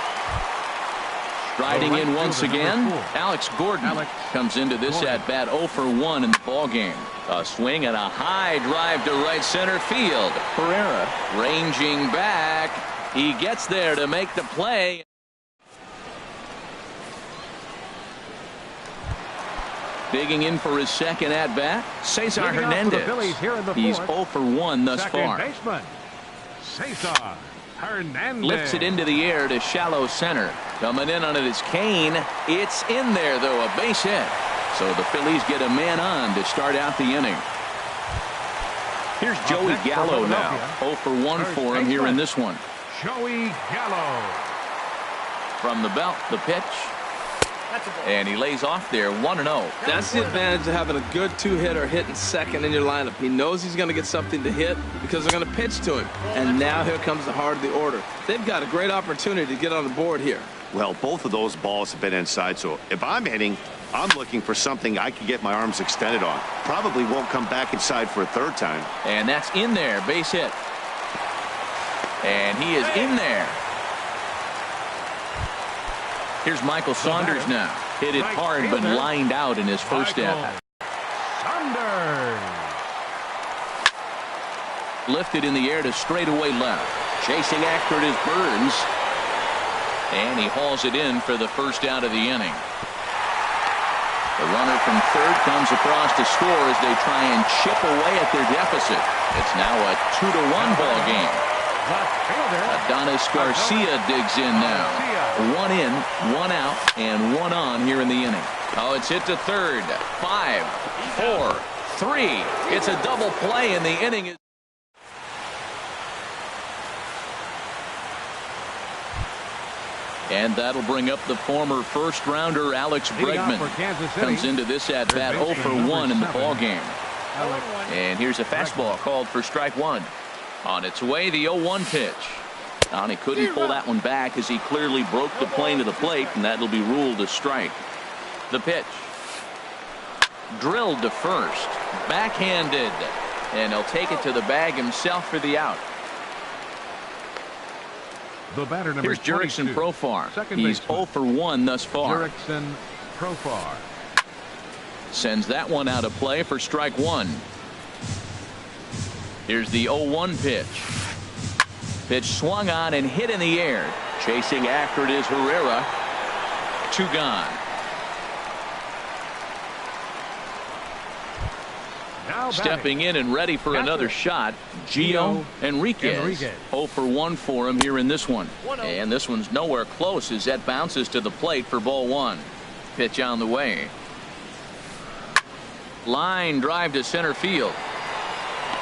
Striding in once again, Alex Gordon comes into this at-bat 0 for 1 in the ballgame. A swing and a high drive to right center field. Herrera ranging back. He gets there to make the play. Digging in for his 2nd at-bat, Cesar Hernandez. He's 0 for 1 thus far. Cesar Hernandez lifts it into the air to shallow center. Coming in on it is Kane. It's in there, though, a base hit. So the Phillies get a man on to start out the inning. Here's Joey Gallo now. 0 for 1 for him here in this one. Joey Gallo. From the belt, the pitch. And he lays off there, 1-0. That's the advantage of having a good 2-hitter hitting second in your lineup. He knows he's going to get something to hit because they're going to pitch to him. And now here comes the heart of the order. They've got a great opportunity to get on the board here. Well, both of those balls have been inside, so if I'm hitting, I'm looking for something I can get my arms extended on. Probably won't come back inside for a 3rd time. And that's in there, base hit. And he is in there. Here's Michael Saunders now. Hit it hard, but lined out in his first at-bat. Saunders. Lifted in the air to straightaway left. Chasing after it is Burns. And he hauls it in for the first out of the inning. The runner from 3rd comes across to score as they try and chip away at their deficit. It's now a 2-1 ball game. Left fielder. Adonis Garcia digs in now. 1 in, 1 out, and 1 on here in the inning. Oh, it's hit to third. 5, 4, 3. It's a double play, and the inning is. And that'll bring up the former first-rounder Alex Bregman. Comes into this at-bat 0 for 1 in the ballgame. And here's a fastball called for strike 1. On its way, the 0-1 pitch. And he couldn't pull that one back as he clearly broke the plane to the plate, and that'll be ruled a strike. The pitch. Drilled to first. Backhanded. And he'll take it to the bag himself for the out. The batter, number Here's Jurickson Profar. He's 0 for 1 thus far. Jurickson Profar sends that one out of play for strike 1. Here's the 0-1 pitch. Pitch swung on and hit in the air. Chasing after it is Herrera. 2 gone. Stepping in and ready for another shot, Gio Enriquez. 0 for 1 for him here in this one. And this one's nowhere close as that bounces to the plate for ball 1. Pitch on the way. Line drive to center field.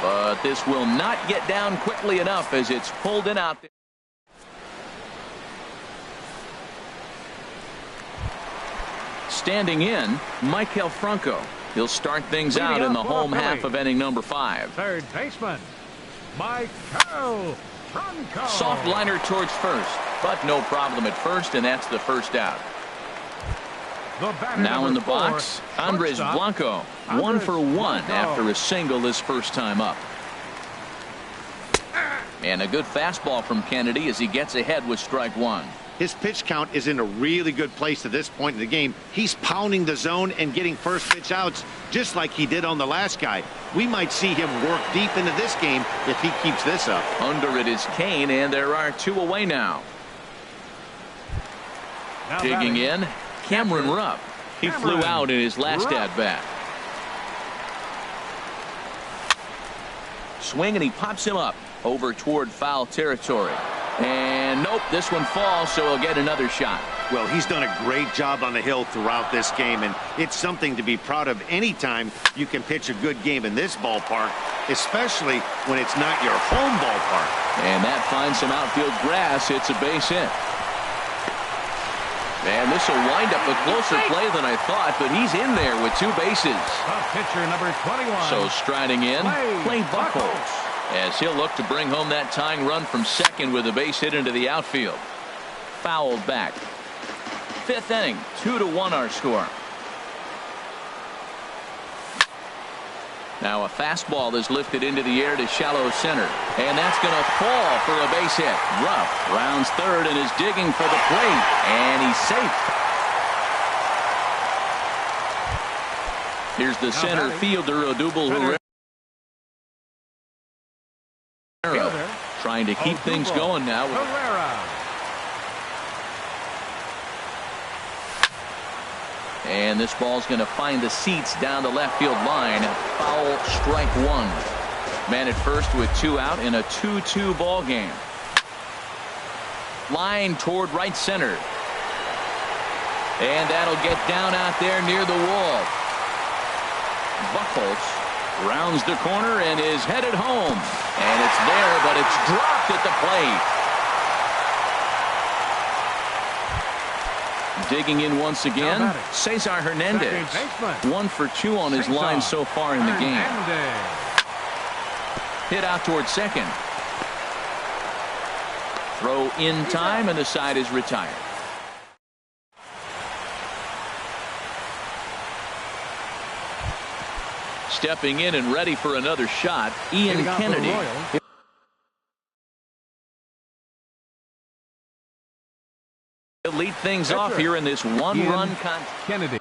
But this will not get down quickly enough as it's pulled in out there. Standing in, Michael Franco. He'll start things out in the home half of inning number 5. Third baseman, Michael Franco. Soft liner towards first, but no problem at first, and that's the first out. Now in the box, Andres Blanco. 1 for 1 after a single his first time up. And a good fastball from Kennedy as he gets ahead with strike 1. His pitch count is in a really good place at this point in the game. He's pounding the zone and getting first pitch outs just like he did on the last guy. We might see him work deep into this game if he keeps this up. Under it is Kane, and there are 2 away now. Digging in, Cameron Rupp. He flew out in his last at-bat. Swing, and he pops him up over toward foul territory. And nope, this one falls, so he'll get another shot. Well, he's done a great job on the hill throughout this game, and it's something to be proud of anytime you can pitch a good game in this ballpark, especially when it's not your home ballpark. And that finds some outfield grass. It's a base hit. And this will wind up a closer play than I thought, but he's in there with 2 bases. Pitcher number 21. So striding in, Clay Buchholz, as he'll look to bring home that tying run from second with a base hit into the outfield. Fouled back. 5th inning, 2-1 our score. Now a fastball is lifted into the air to shallow center, and that's going to fall for a base hit. Ruff rounds third and is digging for the plate, and he's safe. Here's the center fielder, Odubel Herrera. Trying to keep things going now. And this ball's going to find the seats down the left field line. Foul, strike 1. Man at first with 2 out in a 2-2 ball game. Line toward right center. And that'll get down out there near the wall. Buchholz rounds the corner and is headed home. And it's there, but it's dropped at the plate. Digging in once again, Cesar Hernandez. 1 for 2 on his line so far in the game. Hit out toward second. Throw in time, and the side is retired. Stepping in and ready for another shot, Ian Kennedy. He'll lead things off here in this one-run contest. Kennedy.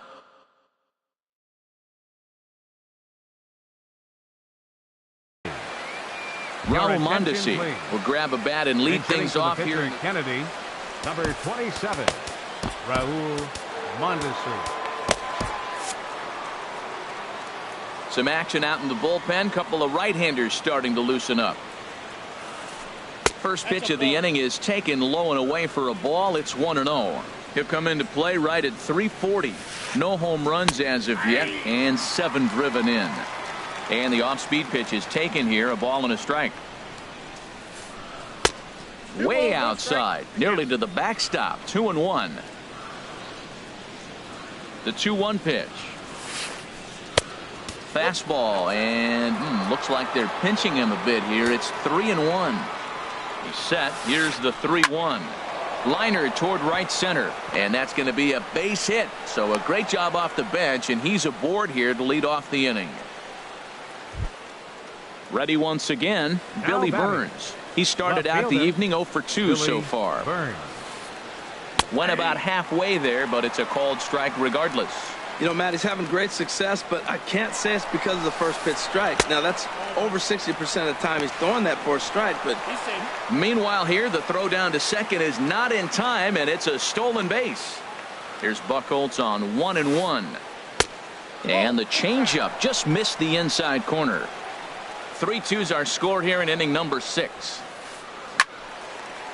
Raul Mondesi will grab a bat and lead things off here. Kennedy, number 27, Raul Mondesi. Some action out in the bullpen. Couple of right-handers starting to loosen up. first pitch of the inning is taken low and away for a ball. It's 1-0. He'll come into play right at 340. No home runs as of yet, and 7 driven in. And the off-speed pitch is taken here, a ball and a strike. Way outside, nearly to the backstop. 2-1. The 2-1 pitch. Fastball, and looks like they're pinching him a bit here. It's 3-1. He's set. Here's the 3-1. Liner toward right center, and that's going to be a base hit. So a great job off the bench, and he's aboard here to lead off the inning. Ready once again, Billy Burns. He started out the evening 0 for 2 so far. Went about halfway there, but it's a called strike regardless. You know, Matt, he's having great success, but I can't say it's because of the first pitch strike. Now, that's over 60% of the time he's throwing that for a strike, but meanwhile here, the throw down to second is not in time, and it's a stolen base. Here's Buchholz on 1-1. And the changeup just missed the inside corner. 3-2's our score here in inning number 6.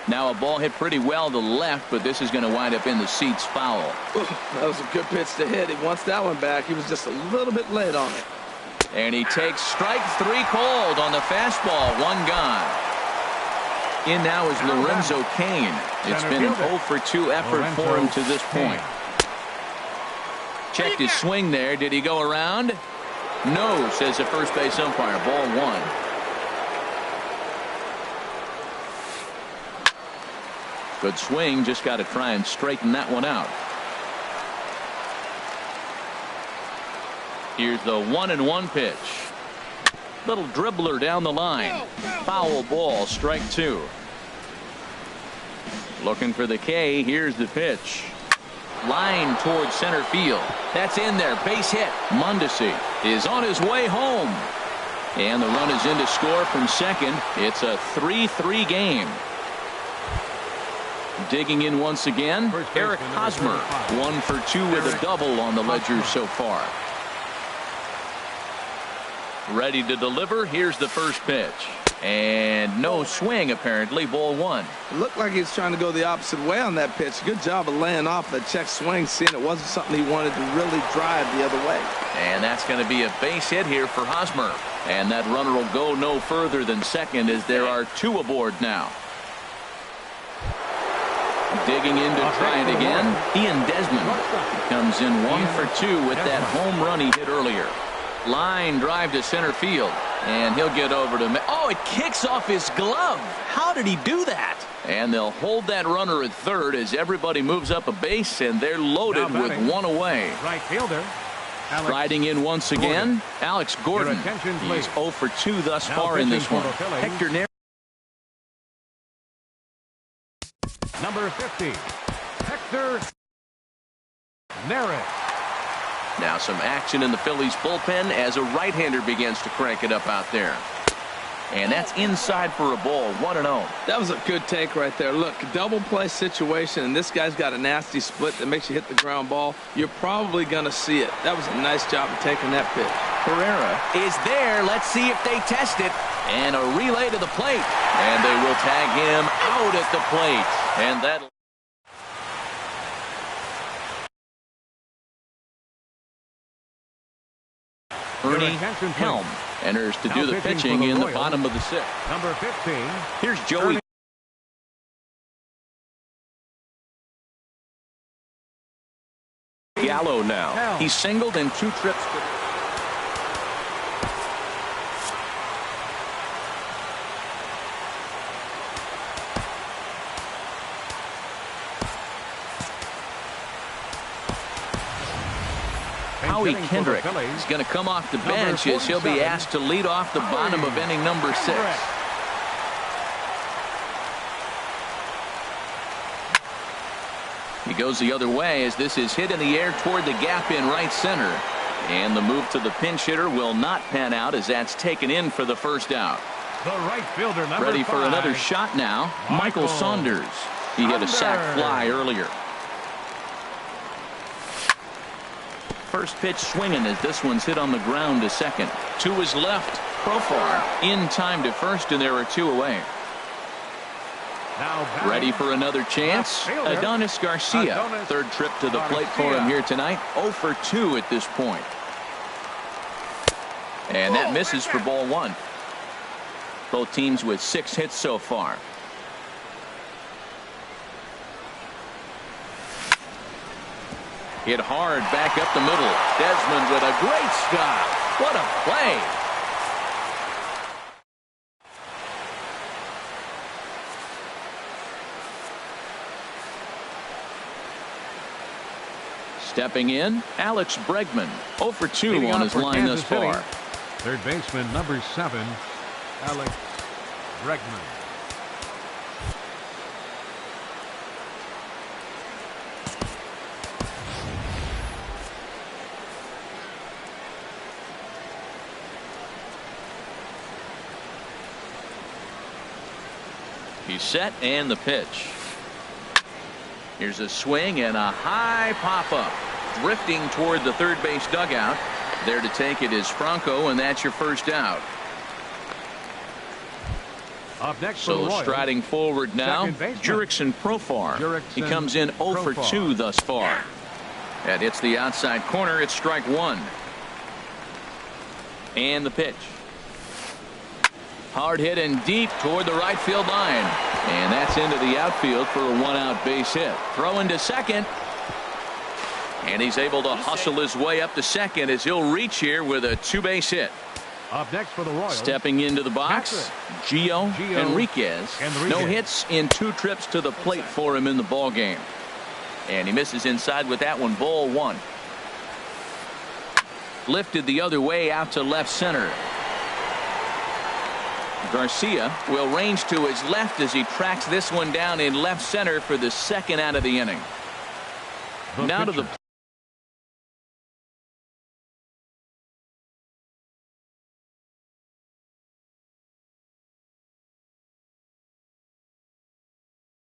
Now a ball hit pretty well to left, but this is going to wind up in the seats foul. Ooh, that was a good pitch to hit. He wants that one back. He was just a little bit late on it. And he takes strike 3 called on the fastball. 1 gone. In now is Lorenzo Cain. It's been an 0 for 2 effort for him to this point. Checked his swing there. Did he go around? No, says the first base umpire. Ball 1. Good swing, just got to try and straighten that one out. Here's the 1-1 pitch. Little dribbler down the line. Foul ball, strike 2. Looking for the K. Here's the pitch. Line towards center field. That's in there. Base hit. Mondesi is on his way home. And the run is in to score from second. It's a 3-3 game. Digging in once again, Eric Hosmer. 1 for 2 with a double on the ledger so far. Ready to deliver. Here's the first pitch. And no swing, apparently. Ball 1. It looked like he was trying to go the opposite way on that pitch. Good job of laying off that check swing, seeing it wasn't something he wanted to really drive the other way. And that's going to be a base hit here for Hosmer. And that runner will go no further than second as there are 2 aboard now. Digging in to try it again, Ian Desmond comes in 1 for 2 with that home run he hit earlier. Line drive to center field, and he'll get over to... Oh, it kicks off his glove. How did he do that? And they'll hold that runner at third as everybody moves up a base, and they're loaded with 1 away. Right fielder. Riding in once again, Alex Gordon. He's 0 for 2 thus far in this one. Hector Neris. Number 50, Hector Neris. Now some action in the Phillies bullpen as a right-hander begins to crank it up out there. And that's inside for a ball. 1-0. That was a good take right there. Look, double play situation, and this guy's got a nasty split that makes you hit the ground ball. You're probably going to see it. That was a nice job of taking that pitch. Pereira is there. Let's see if they test it. And a relay to the plate. And they will tag him out at the plate. And that... Ernie Helm enters to do the pitching in the bottom of the 6th. Number 15. Here's Joey. Gallo now. He singled in 2 trips. Howie Kendrick is going to come off the bench as he'll be asked to lead off the bottom of inning number 6. He goes the other way as this is hit in the air toward the gap in right center. And the move to the pinch hitter will not pan out as that's taken in for the first out. The right fielder, number ready for 5. Another shot now. Michael Saunders. He hit a sac fly earlier. First pitch swinging as this one's hit on the ground to second. 2 is left. Profar in time to first, and there are 2 away. Ready for another chance? Adonis Garcia. Third trip to the plate for him here tonight. 0 for 2 at this point. And that misses for ball 1. Both teams with 6 hits so far. Hit hard back up the middle. Desmond with a great stop. What a play. Stepping in, Alex Bregman. 0 for 2 on his line thus far. Third baseman, number 7, Alex Bregman. He's set and the pitch. Here's a swing and a high pop-up. Drifting toward the third base dugout. There to take it is Franco, and that's your first out. Up next so striding forward now, Jurickson Profar. He comes in 0 for 2 thus far. That hits the outside corner. It's strike 1. And the pitch. Hard hit and deep toward the right field line. And that's into the outfield for a 1-out base hit. Throw into second. And he's able to hustle his way up to second as he'll reach here with a 2-base hit. Up next for the Royals. Stepping into the box, Gio Enriquez. No hits in 2 trips to the plate for him in the ball game. And he misses inside with that one. Ball 1. Lifted the other way out to left center. Garcia will range to his left as he tracks this one down in left center for the 2nd out of the inning. Now to the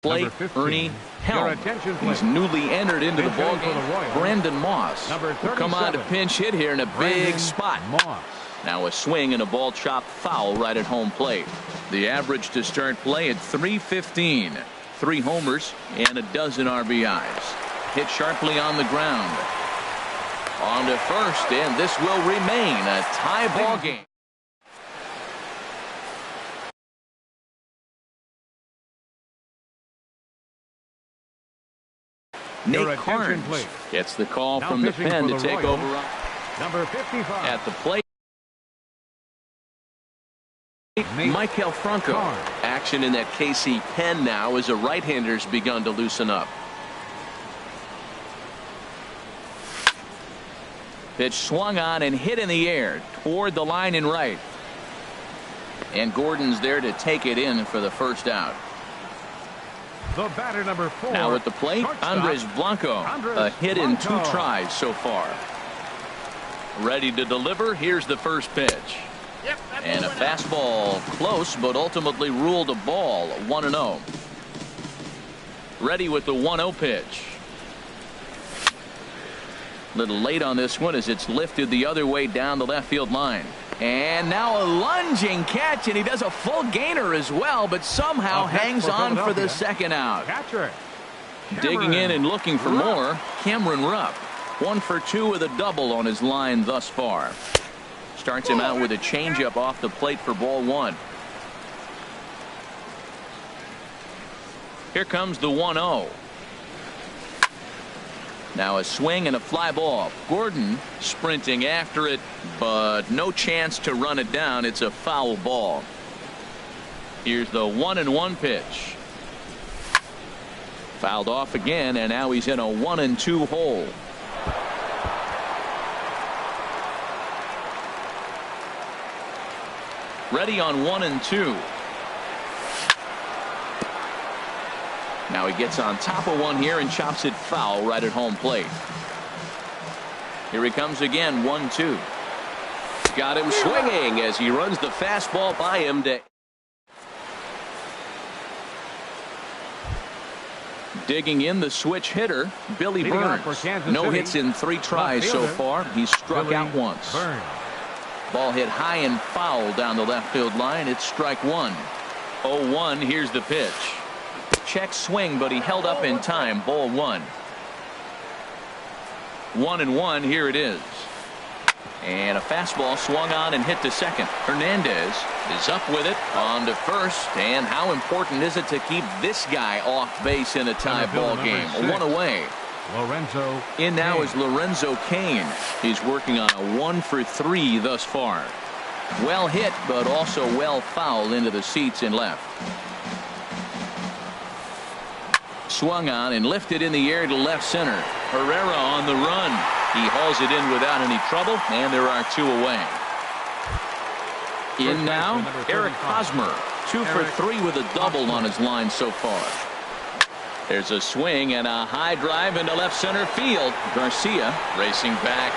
plate, Ernie Helm. He's newly entered into the ballgame. Brandon Moss will come on to pinch hit here in a big spot. Now a swing and a ball chopped foul right at home plate. The average to start play at .315. 3 homers and a dozen RBIs. Hit sharply on the ground. On to first, and this will remain a tie ball game. Nate Carnes gets the call from the pen to take over number 55 at the plate. Maikel Franco. Action in that KC pen now as a right-hander's begun to loosen up. Pitch swung on and hit in the air toward the line and right. And Gordon's there to take it in for the first out. The batter, number 4. Now at the plate, Andres Blanco. A hit in 2 tries so far. Ready to deliver. Here's the first pitch. And a fastball close, but ultimately ruled a ball. 1-0. Ready with the 1-0 pitch. Little late on this one as it's lifted the other way down the left field line. And now a lunging catch, and he does a full gainer as well, but somehow hangs on for the 2nd out. Digging in and looking for more, Cameron Rupp. 1 for 2 with a double on his line thus far. Starts him out with a changeup off the plate for ball 1. Here comes the 1-0. Now a swing and a fly ball. Gordon sprinting after it, but no chance to run it down. It's a foul ball. Here's the 1-1 pitch. Fouled off again, and now he's in a 1-2 hole. Ready on 1-2. Now he gets on top of one here and chops it foul right at home plate. Here he comes again. 1-2. Got him swinging as he runs the fastball by him to digging in the switch hitter, Billy Burns. No hits in 3 tries so far. He's struck out once. Ball hit high and foul down the left field line. It's strike 1. 0-1. Here's the pitch. Check swing, but he held up in time. Ball 1. 1-1. Here it is. And a fastball swung on and hit to second. Hernandez is up with it on to first. And how important is it to keep this guy off base in a tie ball game? 1 away. Lorenzo in now Cain. is Lorenzo Cain. He's working on a 1 for 3 thus far. Well hit, but also well fouled into the seats in left. Swung on and lifted in the air to left center. Herrera on the run. He hauls it in without any trouble, and there are 2 away. In now, Eric Hosmer. 2 for 3 with a double on his line so far. There's a swing and a high drive into left center field. Garcia racing back,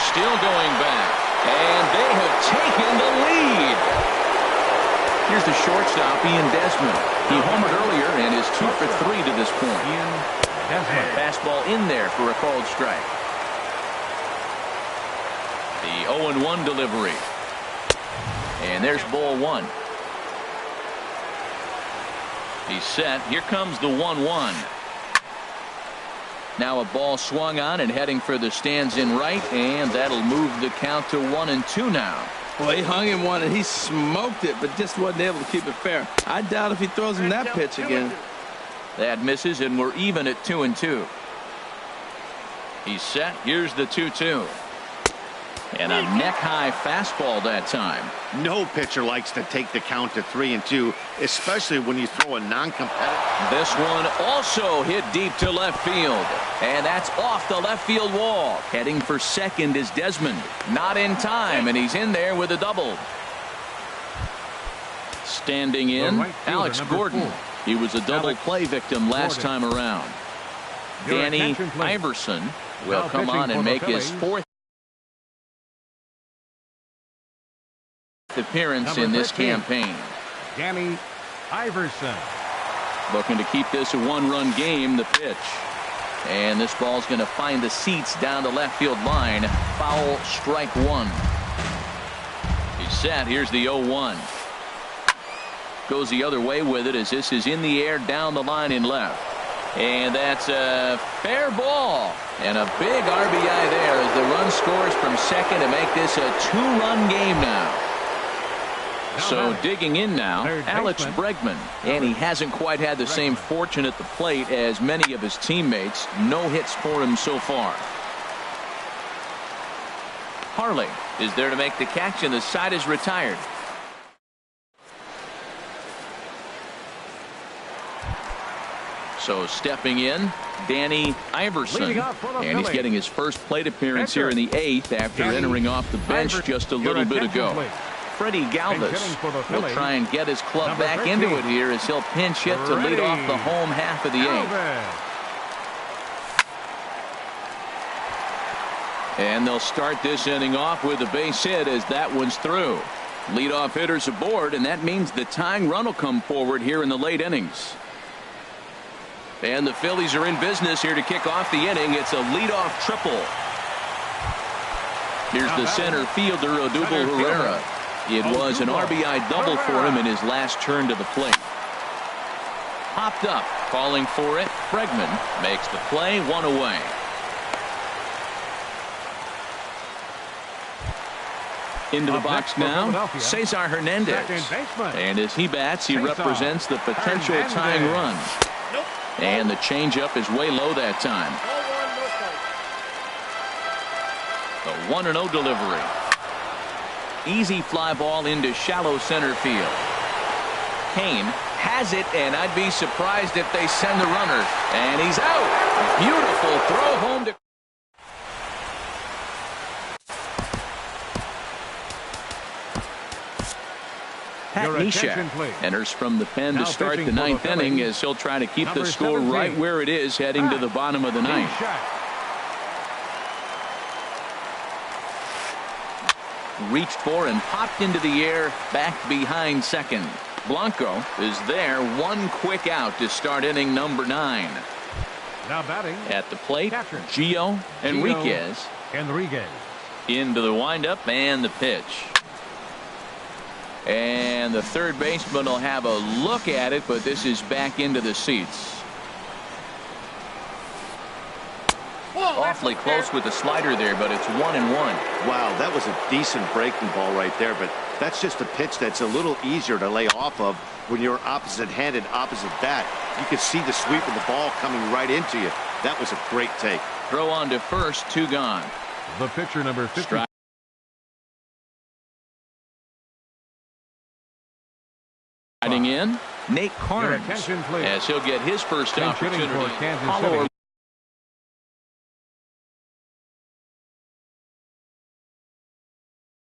still going back, and they have taken the lead. Here's the shortstop, Ian Desmond. He homered earlier and is 2 for 3 to this point. Fastball in there for a called strike. The 0-1 delivery. And there's ball 1. He's set. Here comes the 1-1. Now a ball swung on and heading for the stands in right, and that'll move the count to 1-2 now. Well, he hung him one and he smoked it, but just wasn't able to keep it fair. I doubt if he throws him that pitch again. That misses, and we're even at 2-2. He's set. Here's the 2-2. And a neck-high fastball that time. No pitcher likes to take the count to 3-2, especially when you throw a non-competitive. This one also hit deep to left field. And that's off the left field wall. Heading for second is Desmond. Not in time, and he's in there with a double. Standing in, right fielder, Alex Gordon. 4. He was a double play victim last time around. Your Danny attention, please. Iverson will Now come pitching on and for the make his Phillies. 4th appearance Number in this 13. campaign. Danny Iverson. Looking to keep this a 1-run game. The pitch. And this ball's going to find the seats down the left field line. Foul, strike 1. He's set. Here's the 0-1. Goes the other way with it as this is in the air down the line in left. And that's a fair ball. And a big RBI there as the run scores from second to make this a 2-run game now. So digging in now, Alex Bregman. And he hasn't quite had the same fortune at the plate as many of his teammates. No hits for him so far. Harley is there to make the catch, and the side is retired. So stepping in, Danny Iverson. And he's getting his first plate appearance here in the 8th after entering off the bench just a little bit ago. Freddie Galvis will try and get his club back into it here as he'll pinch hit to lead off the home half of the 8th. And they'll start this inning off with a base hit as that one's through. Leadoff hitters aboard, and that means the tying run will come forward here in the late innings. And the Phillies are in business here to kick off the inning. It's a leadoff triple. Here's the center fielder, Odubel Herrera. It was an RBI double for him in his last turn to the plate. Popped up, calling for it. Bregman makes the play, 1 away. Into the box now, Cesar Hernandez. And as he bats, he represents the potential tying run. And the changeup is way low that time. The 1-0 delivery. Easy fly ball into shallow center field. Cain has it, and I'd be surprised if they send the runner. And he's out. Beautiful throw home to. Pat Neshek enters from the pen to start the 9th inning as he'll try to keep the score right where it is heading to the bottom of the 9th. Reached for and popped into the air back behind second. Blanco is there, 1 quick out to start inning number 9. Now batting at the plate, Gio Enriquez. Into the windup and the pitch. And the third baseman will have a look at it, but this is back into the seats. Awfully close with the slider there, but it's 1-1. Wow, that was a decent breaking ball right there, but that's just a pitch that's a little easier to lay off of when you're opposite-handed, opposite bat. You could see the sweep of the ball coming right into you. That was a great take. Throw on to first, 2 gone. The pitcher, number 50. Riding in, Nate Carnes, as he'll get his first opportunity. Follower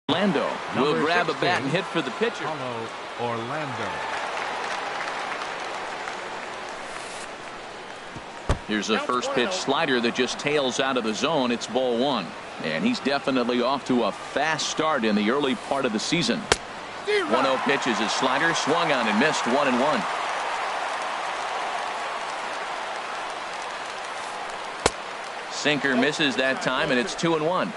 Orlando will grab a bat and hit for the pitcher. Orlando. Here's a first pitch slider that just tails out of the zone. It's ball 1. And he's definitely off to a fast start in the early part of the season. 1-0 pitch is his slider, swung on and missed. 1-1. Sinker misses that time, and it's 2-1.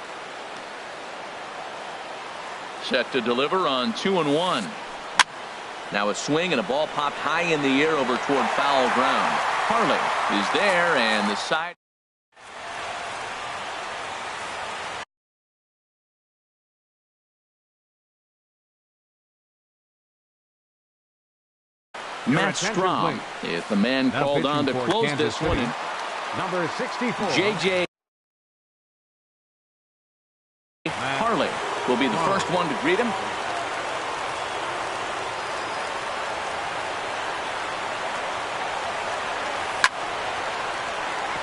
Set to deliver on 2-1. Now a swing and a ball popped high in the air over toward foul ground. Harley is there, and the side. Matt Strom is the man called on to close this one. Number 64. J.J. Harley will be the first one to greet him.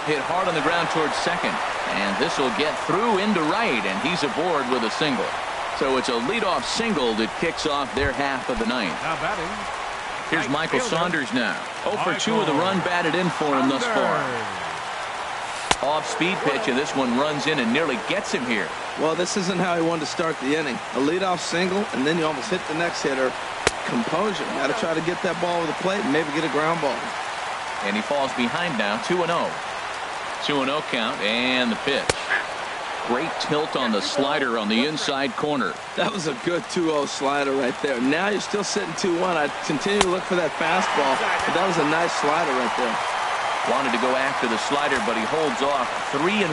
Hit hard on the ground towards second, and this will get through into right, and he's aboard with a single. So it's a leadoff single that kicks off their half of the ninth. Now batting. Here's Michael Saunders now. 0 for 2 of the run batted in for him thus far. Off-speed pitch, and this one runs in and nearly gets him here. Well, this isn't how he wanted to start the inning. A leadoff single, and then you almost hit the next hitter. Composure. Got to try to get that ball over the plate and maybe get a ground ball. And he falls behind now, 2-0. 2-0 count, and the pitch. Great tilt on the slider on the inside corner. That was a good 2-0 slider right there. Now you're still sitting 2-1. I'd continue to look for that fastball, but that was a nice slider right there. Wanted to go after the slider, but he holds off. 3-1.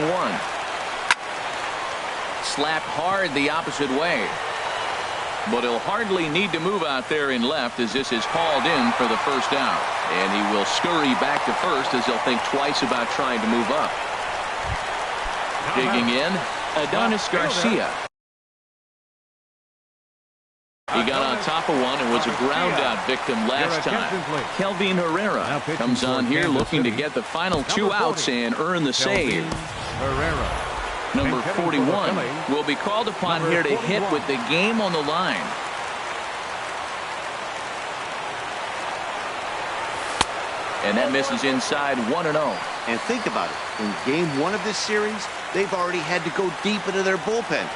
Slapped hard the opposite way. But he'll hardly need to move out there in left as this is hauled in for the first out. And he will scurry back to first as he'll think twice about trying to move up. Digging in, Adonis Garcia. He got on top of one and was a ground-out victim last time. Kelvin Herrera comes on here looking to get the final 2 outs and earn the save. Number 41 will be called upon here to hit with the game on the line. And that misses inside. 1-0. And think about it. In game 1 of this series, they've already had to go deep into their bullpen.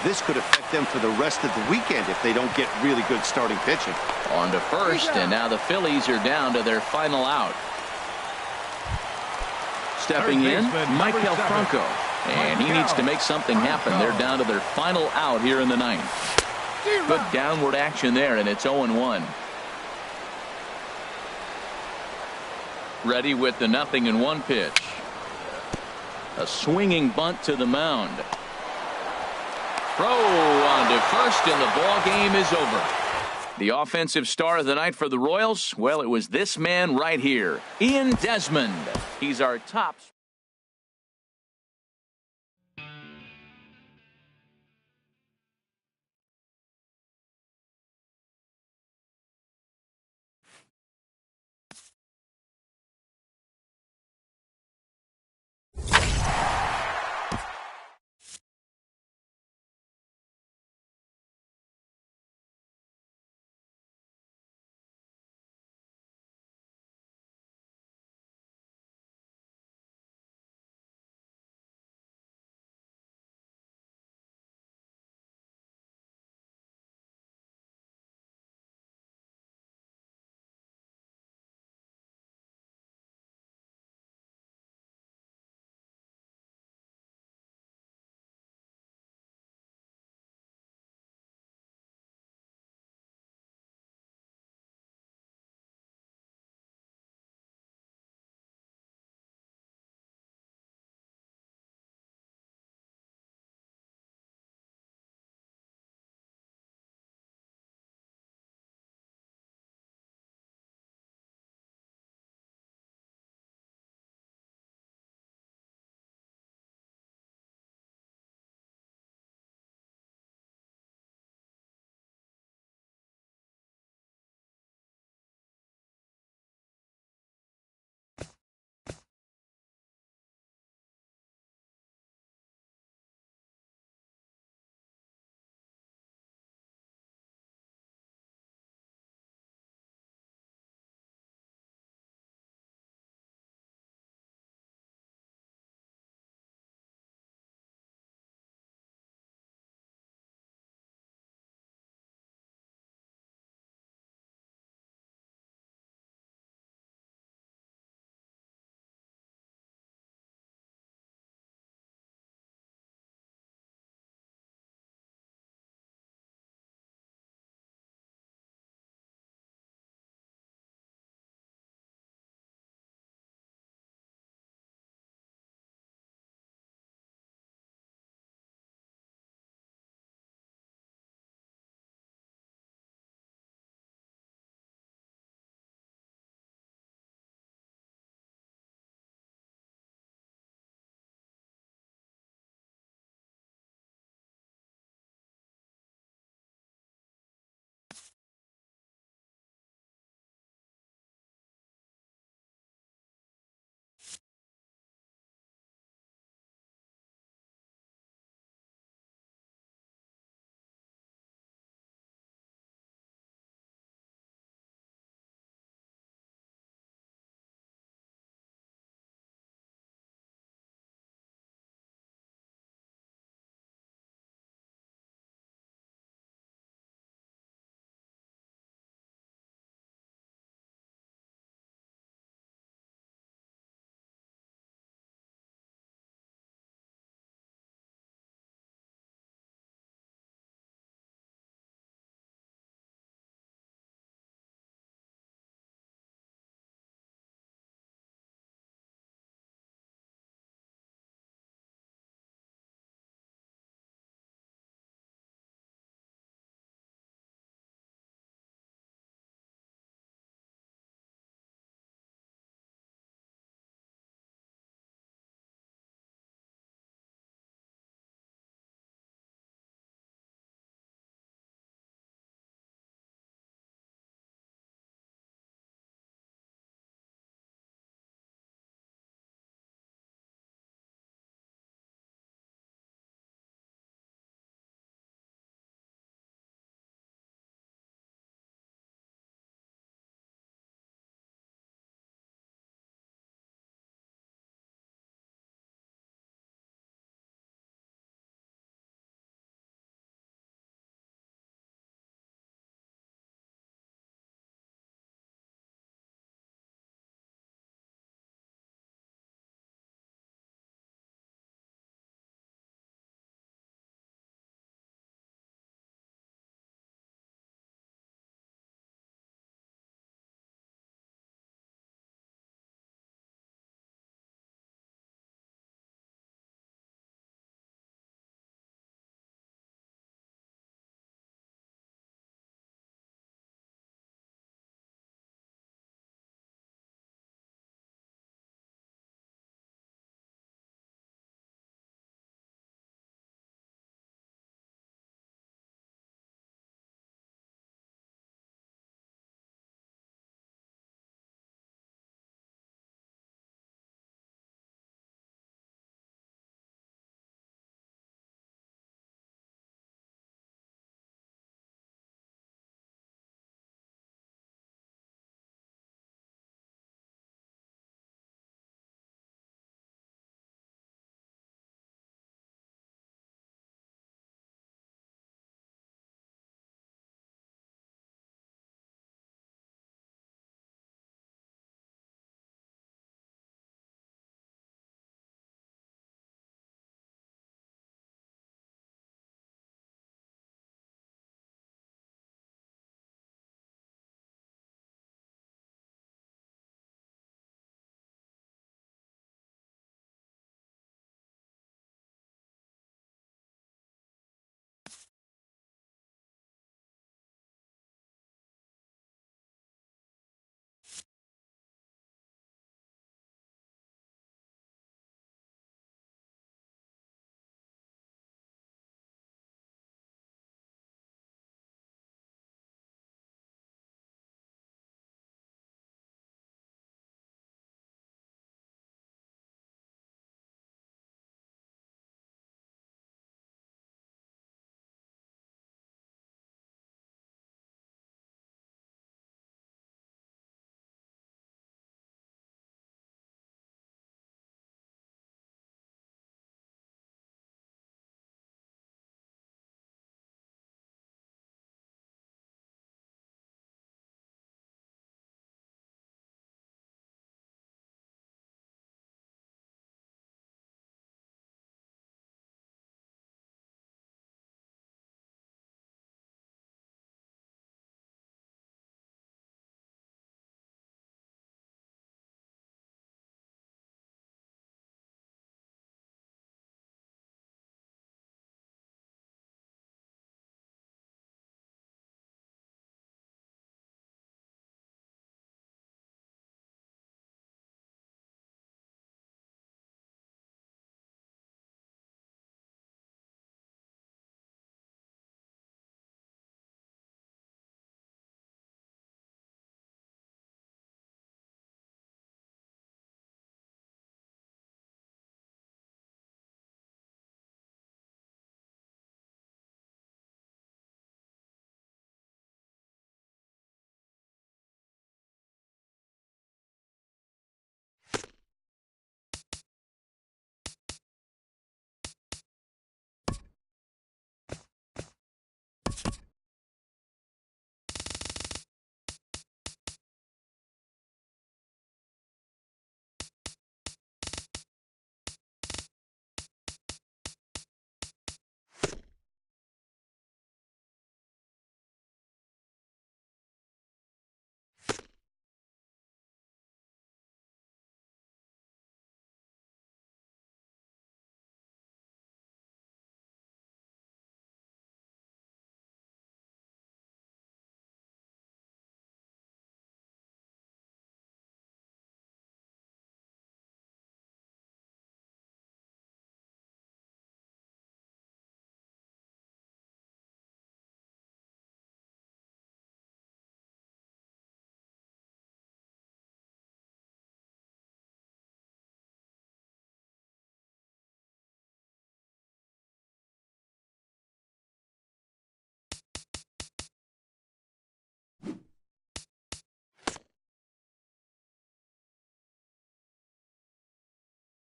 This could affect them for the rest of the weekend if they don't get really good starting pitching. On to first, and now the Phillies are down to their final out. Stepping in, Michael Franco. And he needs to make something happen. They're down to their final out here in the ninth. Good downward action there, and it's 0-1. Ready with the 0-1 pitch. A swinging bunt to the mound. Throw on to first, and the ball game is over. The offensive star of the night for the Royals, well, it was this man right here, Ian Desmond. He's our top